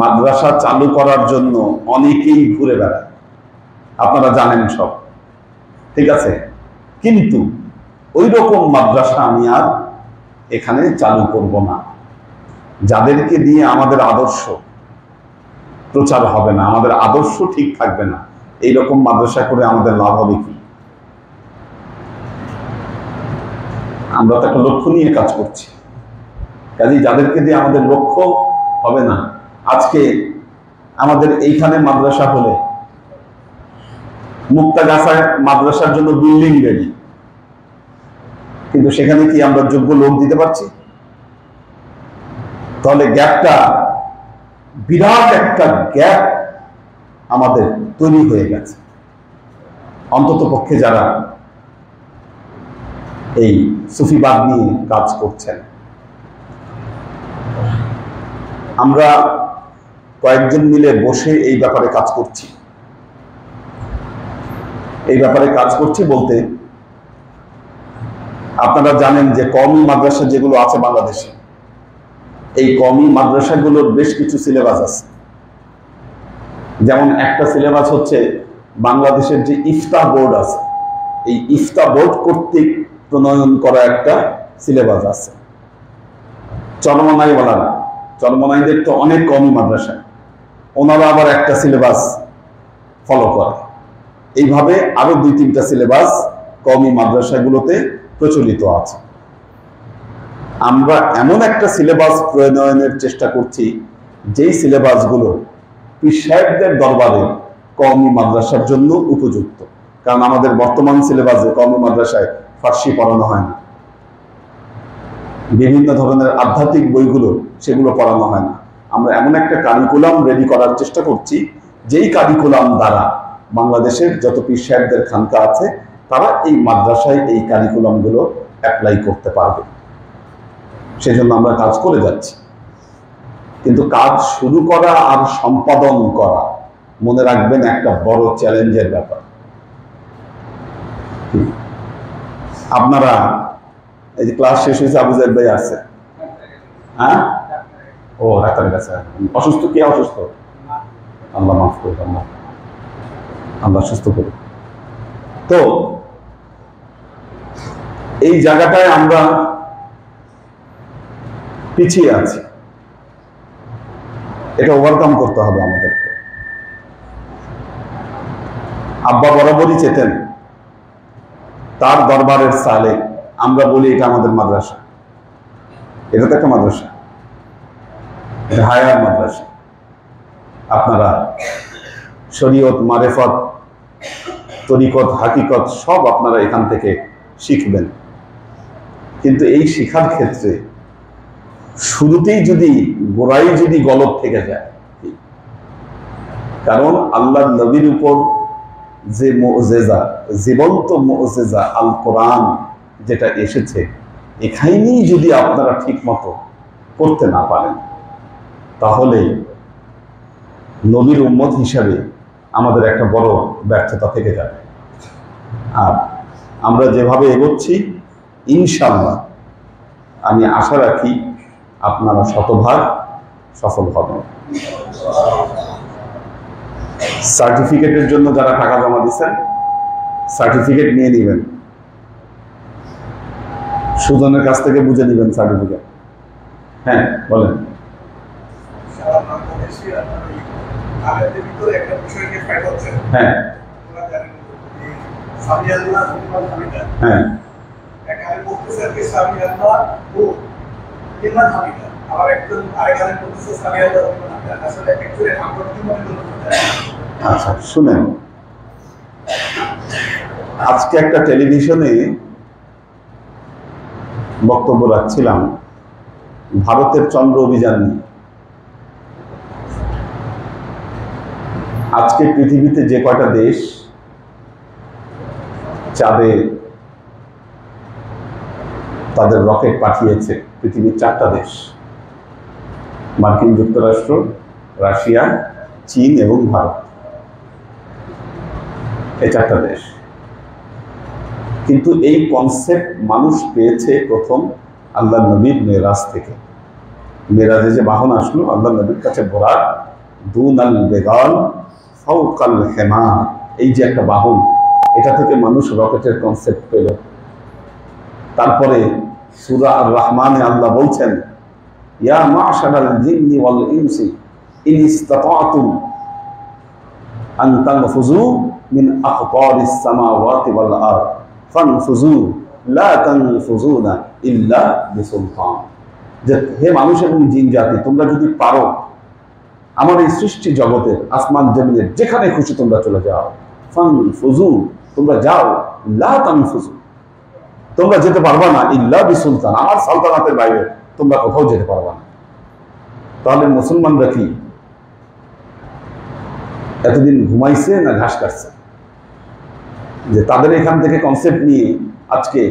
Speaker 1: মাদ্রাসা চালু করার জন্য অনেকেই ঘুরে বেড়ায়, আপনারা জানেন সব, ঠিক আছে, কিন্তু ওই রকম মাদ্রাসা আমি আর এখানে চালু করব না, যাদেরকে দিয়ে আমাদের আদর্শ প্রচার হবে না, আমাদের আদর্শ ঠিক থাকবে না। এইরকম মাদ্রাসা করে আমাদের লাভ হবে কি? আমরা তো একটা লক্ষ্য নিয়ে কাজ করছি, কাজেই যাদেরকে দিয়ে আমাদের লক্ষ্য হবে না। আজকে আমাদের এইখানে মাদ্রাসা হলে মুক্তাগাছায় মাদ্রাসার জন্য বিল্ডিং রেডি, কিন্তু সেখানে কি আমরা যোগ্য লোক দিতে পারছি? তাহলে গ্যাপটা, বিরাট একটা গ্যাপ আমাদের তৈরি হয়ে গেছে। অন্তত পক্ষে যারা এই সুফিবাদ নিয়ে কাজ করছেন, আমরা কয়েকজন মিলে বসে এই ব্যাপারে কাজ করছি। এই ব্যাপারে কাজ করছি বলতে আপনারা জানেন যে কওমি মাদ্রাসা যেগুলো আছে বাংলাদেশে, এই কওমি মাদ্রাসাগুলোর বেশ কিছু সিলেবাস আছে। যেমন একটা সিলেবাস হচ্ছে বাংলাদেশের যে ইফতা বোর্ড আছে, এই ইফতা বোর্ড কর্তৃক প্রণয়ন করা একটা সিলেবাস আছে। চরমনাই বলা না, চরমনাইদের তো অনেক কওমি মাদ্রাসা, ওনারা আবার একটা সিলেবাস ফলো করে। এইভাবে আরো 2-3টা সিলেবাস কওমি মাদ্রাসাগুলোতে প্রচলিত আছে। আমরা এমন একটা সিলেবাস প্রণয়নের চেষ্টা করছি যেই সিলেবাসগুলো পীর সাহেবদের দরবারে কওমি মাদ্রাসার জন্য উপযুক্ত। কারণ আমাদের বর্তমান সিলেবাসে কওমি মাদ্রাসায় ফার্সি পড়ানো হয় না, বিভিন্ন ধরনের আধ্যাত্মিক বইগুলো সেগুলো পড়ানো হয় না। আমরা এমন একটা কারিকুলাম রেডি করার চেষ্টা করছি যেই কারিকুলাম দ্বারা বাংলাদেশের যত পীর সাহেবদের খানকা আছে তারা এই মাদ্রাসায় এই কারিকুলামগুলো অ্যাপ্লাই করতে পারবে। সেজন্য আমরা কাজ করে যাচ্ছি। কিন্তু কাজ শুরু করা আর সম্পাদন করা, মনে রাখবেন, একটা বড় চ্যালেঞ্জের ব্যাপার। আপনারা এই যে ক্লাস শেষ হয়েছে, আবু জাহেদ ভাই আছে, হ্যাঁ? ও ডাক্তারের কাছে অসুস্থ। কে অসুস্থ? আল্লাহ মাফ করুন, আল্লাহ সুস্থ করুন। তো এই জায়গাটায় আমরা পিছিয়ে আছি, এটা ওভারকাম করতে হবে আমাদেরকে। আব্বা বরাবরই চেতেন, তার দরবারের সালে আমরা বলি এটা আমাদের মাদ্রাসা। এটা তো একটা মাদ্রাসা, এটা হায়ার মাদ্রাসা। আপনারা শরীয়ত, মারেফত, তরিকত, হাকিকত সব আপনারা এখান থেকে শিখবেন। কিন্তু এই শিখার ক্ষেত্রে শুরুতেই যদি গোড়াই যদি গলত থেকে যায়, কারণ আল্লাহর নবীর উপর যে মুজিজা, জীবন্ত মুজিজা আল কোরআন যেটা এসেছে, এখানেই যদি আপনারা ঠিক মতো করতে না পারেন, তাহলে নবীর উম্মত হিসাবে আমাদের একটা বড় ব্যর্থতা থেকে যাবে। আর আমরা যেভাবে এগোচ্ছি, ইনশাআল্লাহ আমি আশা রাখি আপনারা শতভাগ সফল হবেন। সার্টিফিকেটের জন্য যারা টাকা জমা দিচ্ছেন, সার্টিফিকেট নিয়ে নেবেন, সুজনের কাছ থেকে বুঝে নেবেন সার্টিফিকেট। হ্যাঁ বলেন। হ্যাঁ হ্যাঁ আচ্ছা শুনেন, আজকে একটা টেলিভিশনে বক্তব্য রাখছিলাম ভারতের চন্দ্র অভিযান নিয়ে। আজকে পৃথিবীতে যে কয়টা দেশ চাঁদে তাদের রকেট পাঠিয়েছে, পৃথিবীর 4টা দেশ, মার্কিন যুক্তরাষ্ট্র, রাশিয়া, চীন এবং ভারত। এই 4টা দেশ। কিন্তু এই কনসেপ্ট মানুষ পেয়েছে প্রথম আল্লাহ নবীর মেরাজ থেকে। মেরাজে যে বাহন আসলো, আল্লাহ নবীর কাছে বোরাক, দুনাল বেগাল ফাওকাল হেমা, এই যে একটা বাহন, এটা থেকে মানুষ রকেটের কনসেপ্ট পেল। তারপরে সূরা আর রহমানে আল্লাহ বলছেন, ইয়া মাশারাল জিন্নি ওয়াল ইনসি ইন ইসতাতাতুম আন তানফুযু মিন আকতারিস সামাওয়াতি ওয়াল আরদ ফানফুযু লা তানফুযুনা ইল্লা বিসুলতান। যে হে মানুষ এবং জিন জাতি, তোমরা যদি পারো আমার এই সৃষ্টি জগতের আসমান জমিনের যেখানে খুশি তোমরা চলে যাও, ফানফুযু, তোমরা যাও, লা তানফুযু, তোমরা যেতে পারবা না ইল্লা বিসুলতান, আমার সালতানাতের বাইরে তোমরা কোথাও যেতে পারবা না। তাহলে মুসলমানরা কি এতদিন ঘুমাইছে না ঘাস কাটছে? যে তাদের এখান থেকে কনসেপ্ট নিয়ে আজকে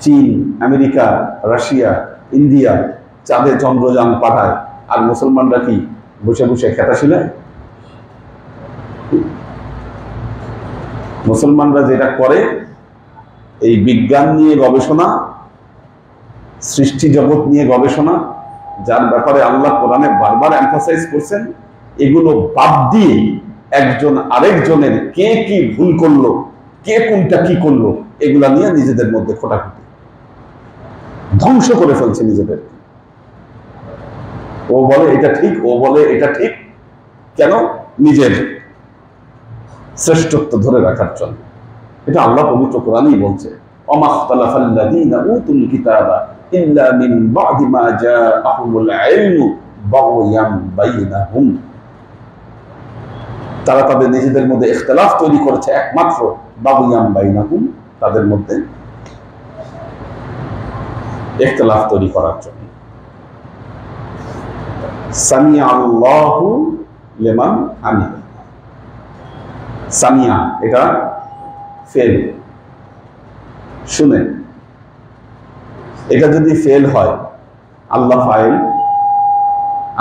Speaker 1: চীন, আমেরিকা, রাশিয়া, ইন্ডিয়া চাঁদে চন্দ্রযান পাঠায়, আর মুসলমানরা কি বসে বসে খেতা ছিলেন? মুসলমানরা যেটা করে, এই বিজ্ঞান নিয়ে গবেষণা, সৃষ্টি জগৎ নিয়ে গবেষণা, যার ব্যাপারে আল্লাহ কোরআনে বারবার এমফাসাইজ করছেন, এগুলো বাদ দিয়ে একজন আরেকজনের কে কি ভুল করলো, কে কোনটা কি করলো, এগুলা নিয়ে নিজেদের মধ্যে খোটাখুটি, ধ্বংস করে ফেলছে নিজেদের। ও বলে এটা ঠিক, ও বলে এটা ঠিক, কেন? নিজের শ্রেষ্ঠত্ব ধরে রাখার জন্য। এটা আল্লাহ পবিত্র কোরআনই বলছে, ওমা ইখতালাফাল্লাযীনা উতুল কিতাবা ইল্লা মিন বা'দি মা জাআহুমুল ইলমু বাগয়াম বাইনাহুম। তারা তাদের নিজেদের মধ্যে ইখতিলাফ তৈরি করেছে একমাত্র বাগয়াম বাইনাহুম, তাদের মধ্যে ইখতিলাফ তৈরি করার জন্য। সামিআ আল্লাহু লিমান হামিদা, সামিয়া এটা ফেল, শুনেন, এটা যদি ফেল হয়, আল্লাহ ফাইল,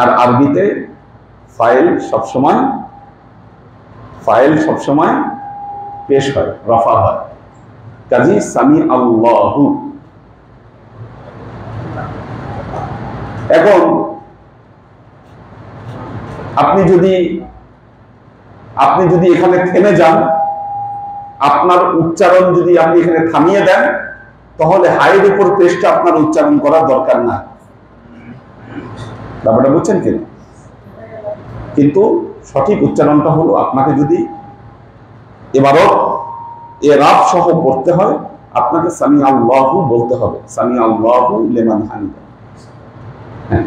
Speaker 1: আর আরবিতে ফাইল সবসময় পেশ হয়, রফা হয়, কাজী সামি আল্লাহু। এখন আপনি যদি এখানে থেমে যান, আপনার উচ্চারণ যদি আপনি এখানে থামিয়ে দেন, তাহলে হায়ের উপর পেশটা আপনার উচ্চারণ করার দরকার না। ব্যাপারটা বুঝছেন কি? কিন্তু সঠিক উচ্চারণটা হলো, আপনাকে যদি ইবারত এরাব সহ পড়তে হয়, আপনাকে সামি আল্লাহু বলতে হবে, সামি আল্লাহু লিমান হামিদা। হ্যাঁ,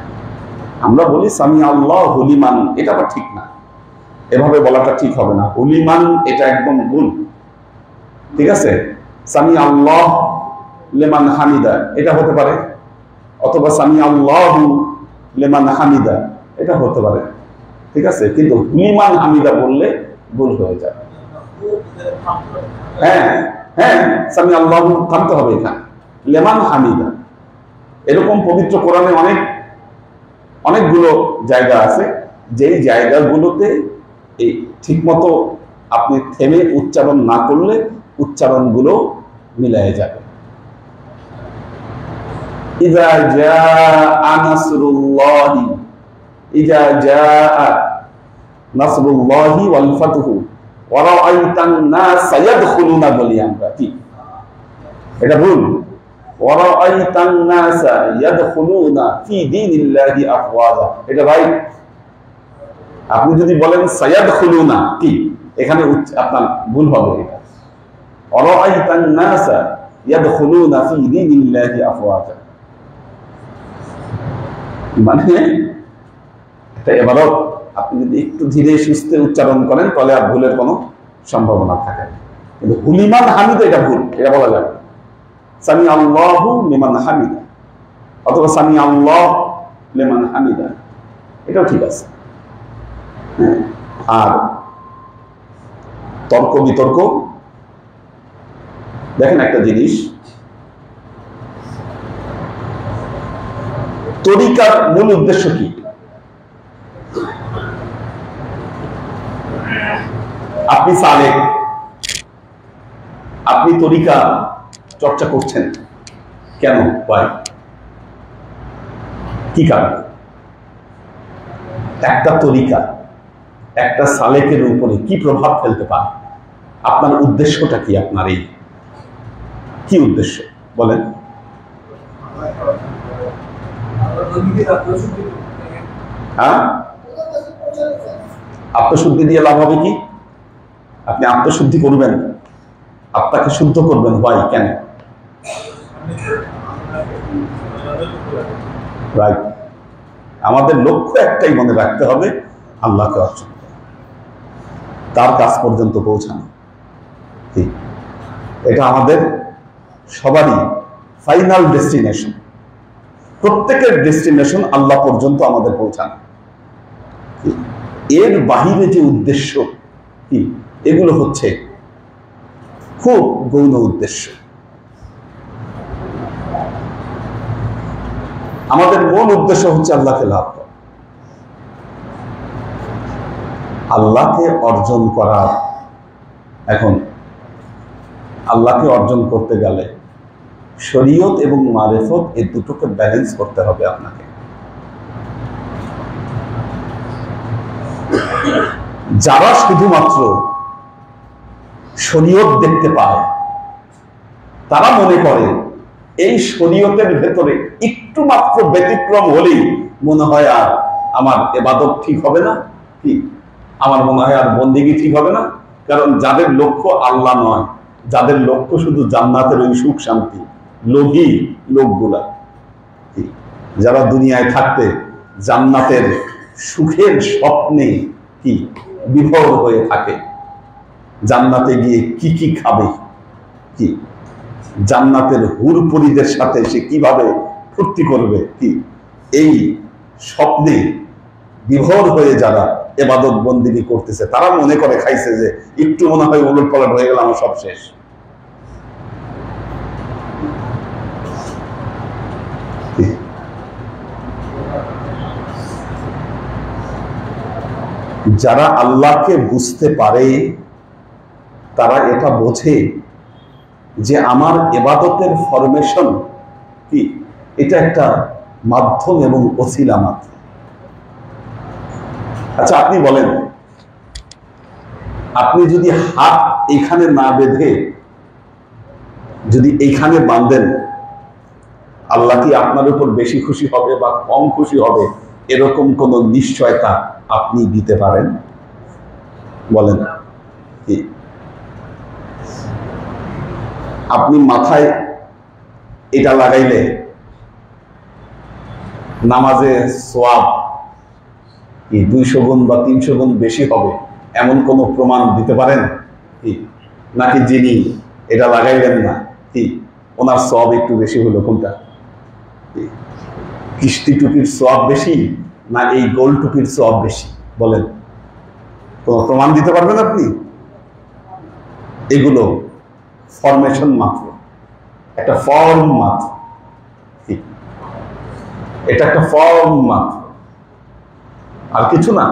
Speaker 1: আমরা বলি সামি আল্লাহু লিমান, এটা আবার ঠিক না, এভাবে বলাটা ঠিক হবে না। হুলিমান এটা একদম ভুল, ঠিক আছে? সামি আল্লাহ লিমান হামিদা এটা হতে পারে, অথবা সামি আল্লাহু লিমান হামিদা এটা হতে পারে, ঠিক আছে? কিন্তু হুলিমান হামিদা বললে ভুল হয়ে যায়। হ্যাঁ হ্যাঁ, সামি আল্লাহু থামতে হবে এখানে, লিমান হামিদা। এরকম পবিত্র কোরআনে অনেকগুলো জায়গা আছে, যেই জায়গাগুলোতে এই ঠিকমতো আপনি থেমে উচ্চারণ না করলে উচ্চারণগুলো মিলাই যাবে। ইযা জাআ নাসরুল্লাহি, ইযা জাআ নাসরুল্লাহি ওয়াল ফাতহু ওয়া রাআইতান নাসা ইয়াদখুলুনা, বলি আমরা, কি এটা ভুল? ওয়া রাআইতান নাসা ইয়াদখুলুনা ফি দীনিল্লাহি আফওয়াজা, এটা রাইট। আপনি যদি বলেন সায়াদখুলুনা, কি এখানে আপনার ভুল হবে। এটা আরাআইতান নাসা ইয়াদখুলুনা ফি দীনিল্লাহি আফওয়াজা, মানে এটা এবারও আপনি যদি একটু ধীরে সুস্থে উচ্চারণ করেন, তাহলে আর ভুলের কোনো সম্ভাবনা থাকে না। কিন্তু হুলিমান হামিদা এটা ভুল, এটা বলা যাবে। সামি আল্লাহু লিমান হামিদা অথবা সামি আল্লাহ লিমান হামিদা, এটাও ঠিক আছে। আর তর্ক বিতর্ক, দেখেন একটা জিনিস, তরিকার মূল উদ্দেশ্য কি? আপনি সালেক, আপনি তরিকা চর্চা করছেন কেন? ভাই কি কারণ? একটা তরিকা একটা সালেকের উপরে কি প্রভাব ফেলতে পারে? আপনার উদ্দেশ্যটা কি? আপনার এই কি উদ্দেশ্য বলেন? হ্যাঁ, আত্মশুদ্ধি দিয়ে লাভ হবে কি? আপনি আত্মশুদ্ধি করবেন, আত্মাকে শুদ্ধ করবেন। ভাই কেন? রাইট, আমাদের লক্ষ্য একটাই মনে রাখতে হবে, আল্লাহকে অর্জন করা, তার কাছ পর্যন্ত পৌঁছানো। এটা আমাদের সবারই ফাইনাল ডেস্টিনেশন। প্রত্যেকের ডেস্টিনেশন আল্লাহ পর্যন্ত আমাদের পৌঁছানো। এর বাহিরে যে উদ্দেশ্য কি, এগুলো হচ্ছে খুব গৌণ উদ্দেশ্য। আমাদের মূল উদ্দেশ্য হচ্ছে আল্লাহকে লাভ করা, আল্লাহকে অর্জন করা। এখন আল্লাহকে অর্জন করতে গেলে শরীয়ত এবং মারিফত এই দুটোকে ব্যালেন্স করতে হবে আপনাকে। যারা শুধুমাত্র শরীয়ত দেখতে পায়, তারা মনে করে এই শরীয়তের ভেতরে একটু মাত্র ব্যতিক্রম হলেই মনে হয় আর আমার ইবাদত ঠিক হবে না, কি আমার মনে হয় আর বন্দেগী ঠিক হবে না। কারণ যাদের লক্ষ্য আল্লাহ নয়, যাদের লক্ষ্য শুধু জান্নাতের ওই সুখ শান্তি, লোভী লোকগুলা, যারা দুনিয়ায় থাকতে জান্নাতের সুখের স্বপ্নে কি বিভোর হয়ে থাকে, জান্নাতে গিয়ে কি কি খাবে, কি জান্নাতের হুরপুরীদের সাথে সে কিভাবে ফুর্তি করবে, কি এই স্বপ্নে বিভোর হয়ে যারা ইবাদত বন্দেগী করতেছে, তারা মনে করে খাইছে যে একটু মনে হয় উলট পালট হয়ে গেল, আমার সব শেষ। যারা আল্লাহকে বুঝতে পারে তারা এটা বোঝে যে আমার ইবাদতের ফরমেশন কি, এটা একটা মাধ্যম এবং ওসিলা মাত্র। আচ্ছা আপনি বলেন, আপনি যদি হাত এইখানে না বেঁধে যদি এইখানে বাঁধেন, আল্লাহ কি আপনার উপর বেশি খুশি হবে বা কম খুশি হবে এরকম কোন নিশ্চয়তা আপনি দিতে পারেন? বলেন কি? আপনি মাথায় এটা লাগাইলে নামাজে সোয়াব কি 200 গুণ বা 300 গুণ বেশি হবে এমন কোন প্রমাণ দিতে পারেন কি? নাকি যিনি এটা লাগাইলেন না কি ওনার সোয়াব একটু বেশি হলো? কোনটা? কিস্তি টুপির সোয়াব বেশি না এই গোল টুপির সোয়াব বেশি? বলেন, কোন প্রমাণ দিতে পারবেন আপনি? এগুলো ফরমেশন মাত্র, একটা ফর্ম মাত্র, এটা একটা ফর্ম মাত্র, আর কিছু না।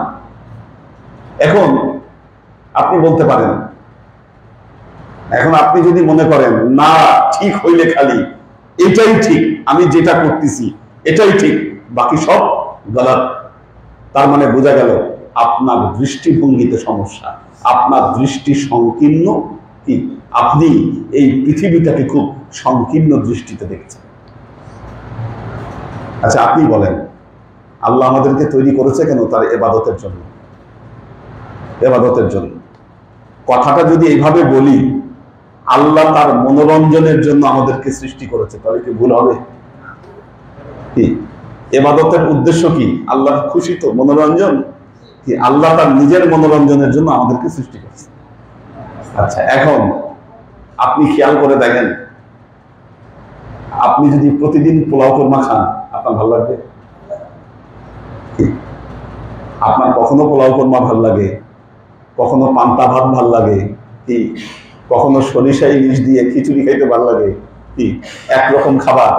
Speaker 1: এখন আপনি বলতে পারেন, এখন আপনি যদি মনে করেন না ঠিক হইলে খালি এটাই ঠিক, আমি যেটা করতেছি এটাই ঠিক, বাকি সব গলত, তার মানে বোঝা গেল আপনার দৃষ্টিভঙ্গিতে সমস্যা, আপনার দৃষ্টি সংকীর্ণ, কি আপনি এই পৃথিবীটাকে খুব সংকীর্ণ দৃষ্টিতে দেখছেন। আচ্ছা আপনি বলেন, আল্লাহ আমাদেরকে তৈরি করেছে কেন? তার ইবাদতের জন্য। ইবাদতের জন্য কথাটা যদি এইভাবে বলি, আল্লাহ তার মনোরঞ্জনের জন্য আমাদেরকে সৃষ্টি করেছে, তাহলে কি ভুল হবে? কি ইবাদতের উদ্দেশ্য কি? আল্লাহ খুশি তো, মনোরঞ্জন, কি আল্লাহ তার নিজের মনোরঞ্জনের জন্য আমাদেরকে সৃষ্টি করেছে। আচ্ছা এখন আপনি খেয়াল করে দেখেন, আপনি যদি প্রতিদিন পোলাও কোরমা খান, আপনার ভালো লাগবে? আপনার কখনো পোলাও কোরমা ভাল লাগে, কখনো পান্তা ভাত ভাল লাগে, কি কখনো সরিষা ইলিশ দিয়ে খিচুড়ি খাইতে ভাল লাগে, কি একরকম খাবার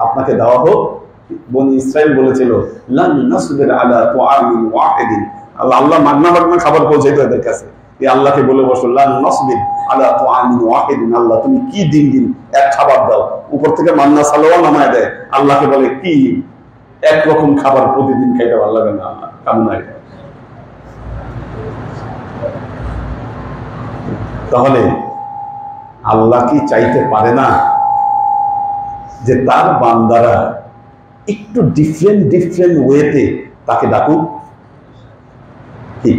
Speaker 1: আপনাকে দেওয়া হোক। বনি ইসরাইল বলেছিল লান নাসবির আলা তুআমিন ওয়াহিদিন, আল্লাহ মাগনা মাগনা খাবার পৌঁছাইতো এদের কাছে। এই আল্লাহকে বলে বসো লান নাসবির আলা তুআমিন ওয়াহিদিন, আল্লাহ তুমি কি দিন দিন এক খাবার দাও, উপর থেকে মান্না সালোয়া নামায় দেয়। আল্লাহকে বলে কি একরকম খাবার প্রতিদিন খাইতে ভালো লাগে না, আল্লাহ কামনায়। তাহলে আল্লাহ কি চাইতে পারে না যে তার বান্দারা একটু ডিফারেন্ট ওয়েতে তাকে ডাকুক? কি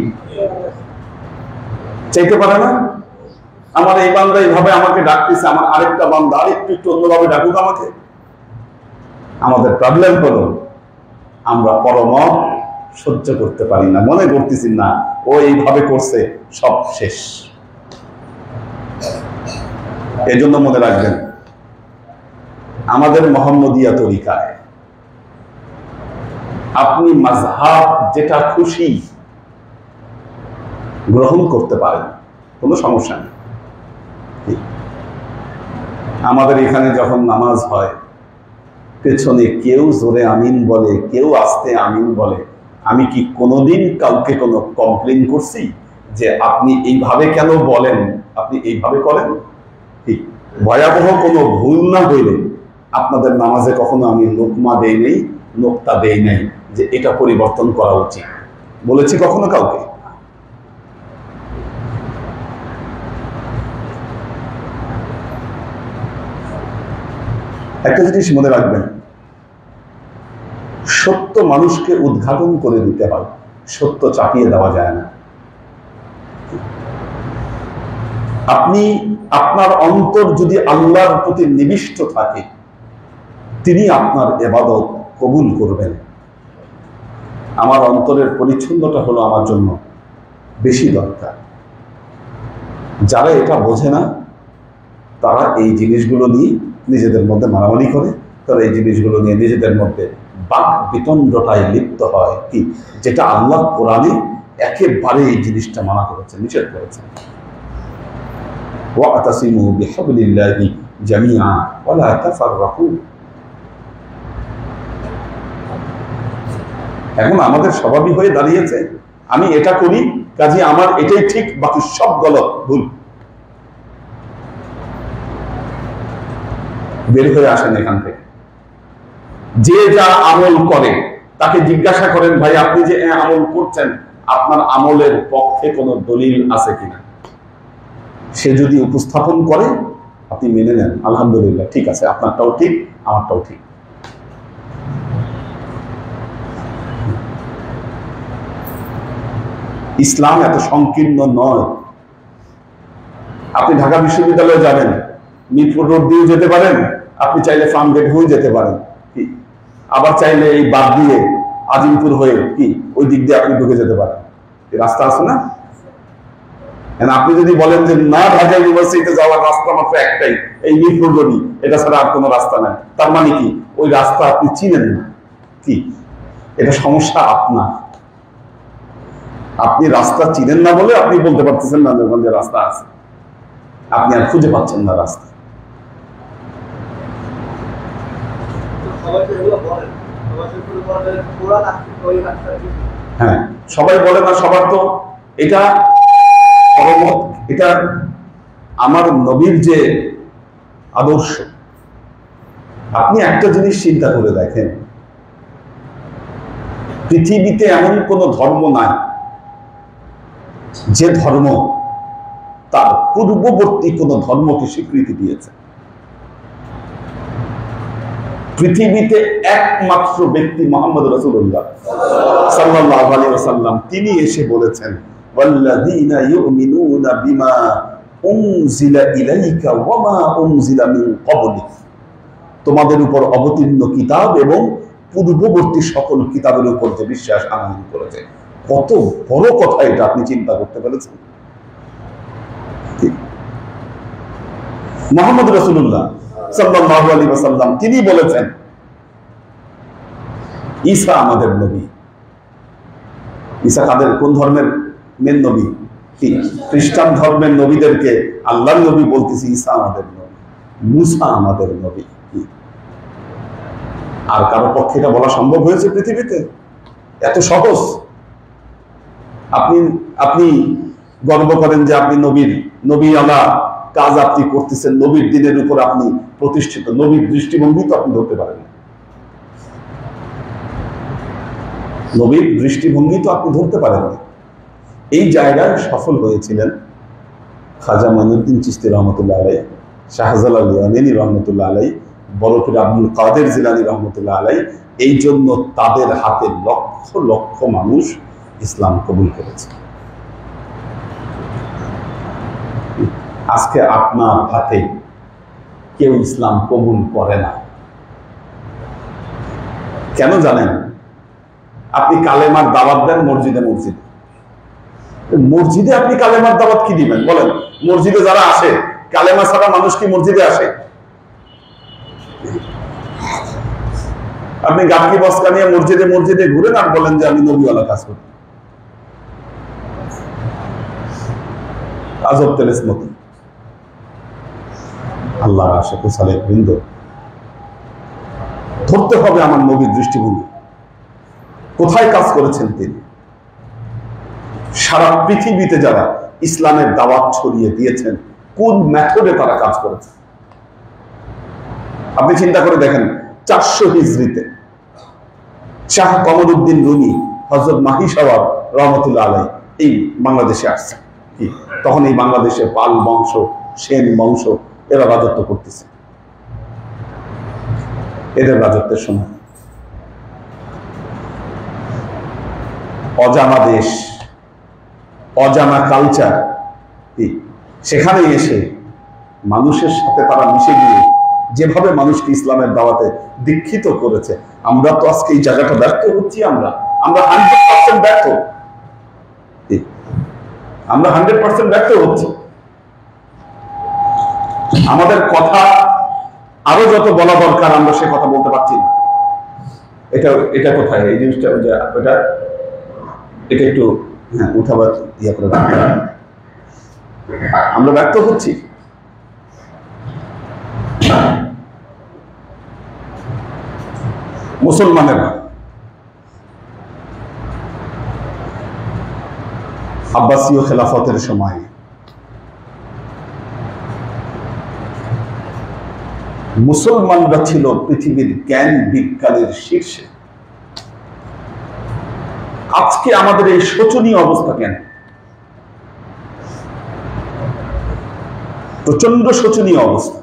Speaker 1: চাইতে পারে না? আমার এই বান্দা এইভাবে আমাকে ডাকতেছে, আমার আরেকটা বান্দা আরেকটু একটু অন্যভাবে ডাকুক আমাকে। আমাদের প্রবলেম হলো আমরা পরমত সহ্য করতে পারি না, মনে করতেছি না ও এইভাবে করছে, সব শেষ। এজন্য মনে রাখবেন, আমাদের মোহাম্মদিয়া তরিকায় আপনি মাযহাব যেটা খুশি গ্রহণ করতে পারেন, কোনো সমস্যা নেই। আমাদের এখানে যখন নামাজ হয়, পেছনে কেউ জোরে আমিন বলে, কেউ আস্তে আমিন বলে, আমি কি কোনোদিন কাউকে কোনো কমপ্লেন করছি যে আপনি এইভাবে কেন বলেন, আপনি এইভাবে করেন? ঠিক ভয়াবহ কোনো ভুল না হইলে আপনাদের নামাজে কখনো আমি লোকমা দেই নেই, নোক্তা দেই নাই যে এটা পরিবর্তন করা উচিত, বলেছি কখনো কাউকে? একটা জিনিস মনে রাখবেন, সত্য মানুষকে উদ্ঘাটন করে দিতে হয়, সত্য চাপিয়ে দেওয়া যায় না। আপনি আপনার অন্তর যদি আল্লাহর প্রতি নিবিষ্ট থাকে, তিনি আপনার ইবাদত কবুল করবেন। আমার অন্তরের পরিচ্ছন্নতা হলো আমার জন্য বেশি দরকার। যারা এটা বোঝে না, তারা এই জিনিসগুলো নিয়ে নিজেদের মধ্যে মারামারি করে, তারা এই জিনিসগুলো নিয়ে নিজেদের মধ্যে বাক বিতণ্ডটায় লিপ্ত হয়, কি যেটা আল্লাহ কোরআনে একেবারে এই জিনিসটা মানা করেছেন, নিষেধ করেছেন। ওয়াতাসিমু বিহাবলিল্লাহি জামিআ ওয়ালা তাফাররাকু। এখন আমাদের স্বভাবই হয়ে দাঁড়িয়েছে আমি এটা করি, কাজে আমার এটাই ঠিক, বাকি সব গলত, ভুল। বের হয়ে আসেন এখান থেকে। যে যা আমল করে তাকে জিজ্ঞাসা করেন, ভাই আপনি যে আমল করছেন, আপনার আমলের পক্ষে কোনো দলিল আছে কিনা? সে যদি উপস্থাপন করে, আপনি মেনে নেন, আলহামদুলিল্লাহ, ঠিক আছে, আপনারটাও ঠিক, আমারটাও ঠিক। ইসলাম এত সংকীর্ণ নয়। আপনি ঢাকা বিশ্ববিদ্যালয়ে যাবেন, মিরপুর রোড দিয়েও যেতে পারেন, আপনি চাইলে ফার্ম গেট হয়ে যেতে পারেন, কি আবার চাইলে এই বাদ দিয়ে আজিমপুর হয়ে কি ওই দিক দিয়ে আপনি ঢুকে যেতে পারেন। রাস্তা আছে না? আপনি যদি বলেন যে না, ঢাকা ইউনিভার্সিটিতে যাওয়ার রাস্তা মাত্র একটাই, এই মিরপুর রোডই, এটা ছাড়া আর কোনো রাস্তা নাই, তার মানে কি ওই রাস্তা আপনি চিনেন না? কি এটা সমস্যা আপনার। আপনি রাস্তা চিনেন না বলে আপনি বলতে পারতেছেন না যখন যে রাস্তা আছে, আপনি আর খুঁজে পাচ্ছেন না রাস্তা। হ্যাঁ, সবাই বলে না, সবার তো এটা এটা আমার নবীর যে আদর্শ। আপনি একটা জিনিস চিন্তা করে দেখেন, পৃথিবীতে এমন কোন ধর্ম নাই যে ধর্ম তার পূর্ববর্তী কোন ধর্মকে স্বীকৃতি দিয়েছে। পৃথিবীতে একমাত্র ব্যক্তি মুহাম্মদ রাসূলুল্লাহ সাল্লাল্লাহু আলাইহি ওয়াসাল্লাম, তিনি এসে বলেছেন, ওয়াল্লাযীনা ইউমিনুনা বিমা উনজিলা ইলাইকা ওয়া মা উনজিলা মিন ক্বাবলিক, তোমাদের উপর অবতীর্ণ কিতাব এবং পূর্ববর্তী সকল কিতাবের উপর যে বিশ্বাস আনয়ন করেছে। কত বড় কথা এটা, আপনি চিন্তা করতে পেরেছেন? মুহাম্মদ রাসূলুল্লাহ সাল্লাল্লাহু আলাইহি ওয়াসাল্লাম তিনি বলেছেন, ঈসা আমাদের নবী। ঈসা কাদের, কোন ধর্মের মেন নবী? খ্রিস্টান ধর্মের নবীদেরকে আল্লাহর নবী বলতেছি, ঈসা আমাদের নবী, মুসা আমাদের নবী। আর কারো পক্ষে এটা বলা সম্ভব হয়েছে পৃথিবীতে? এত সহজ। আপনি গর্ব করেন যে আপনি নবী আল্লাহ কাজ আপনি করতেছেন, নবীর দিনের উপর আপনি প্রতিষ্ঠিত, নবীর দৃষ্টিভঙ্গি তো আপনি ধরতে পারেন, নবীর দৃষ্টিভঙ্গি তো আপনি ধরতে পারেন। এই জায়গায় সফল হয়েছিলেন খাজা মঈনুদ্দিন চিশতি রহমতুল্লাহ আলাইহি, শাহজালাল ইয়ামানি রহমতুল্লাহ আলাইহি, বড় পীর আব্দুল কাদের জিলানী রহমতুল্লাহ আলাইহি। এই জন্য তাদের হাতে লক্ষ লক্ষ মানুষ ইসলাম কবুল করেছে। আজকে আপনার হাতে কেউ ইসলাম কবুল করে না। কেন জানেন? আপনি কালেমার দাওয়াত দেন মসজিদে মসজিদে। মসজিদে আপনি কালেমার দাওয়াত কি দিবেন বলেন? মসজিদে যারা আসে, কালেমা ছাড়া মানুষ কি মসজিদে আসে? আপনি গামকি বস্তা নিয়ে মসজিদে মসজিদে ঘুরেন আর বলেন যে আমি নবীওয়ালা কাজ করি। আজব তেলেসমতি। আল্লাহর আশিক সালেহ বৃন্দ, ধরতে হবে আমার নবীর দৃষ্টিভঙ্গি। কোথায় কাজ করেছেন তিনি? সারা পৃথিবীতে যারা ইসলামের দাওয়াত ছড়িয়ে দিয়েছেন, কোন মেথডে তারা কাজ করেছে আপনি চিন্তা করে দেখেন। 400 হিজরিতে শাহ কমরউদ্দিন রুমি, হযরত মাহি সাওয়াব রহমতুল্লাহ আলাইহি এই বাংলাদেশে আসছে। তখন এই বাংলাদেশে পাল বংশ, সেন বংশ এরা রাজত্ব করতেছে। এদের রাজত্বের সময় অজানা দেশ, অজানা কালচার, সেখানে এসে মানুষের সাথে তারা মিশে গিয়ে যেভাবে মানুষকে ইসলামের দাওয়াতে দীক্ষিত করেছে, আমরা তো আজকে এই জায়গাটা ব্যর্থ হচ্ছি। আমরা 100% ব্যর্থ। আমরা 100% ব্যর্থ হচ্ছি। আমাদের কথা আরো যত বলা দরকার আমরা সে কথা বলতে পারছি না। এটা কোথায় এই জিনিসটা? ওটা এটা একটু উঠাবার ইয়ে করে রাখতে হবে। আমরা ব্যর্থ হচ্ছি। মুসলমানেরা আব্বাসীয় খেলাফতের সময় মুসলমানরা ছিল পৃথিবীর জ্ঞান বিজ্ঞানের শীর্ষে। আজকে আমাদের এই শোচনীয় অবস্থা কেন? প্রচন্ড শোচনীয় অবস্থা।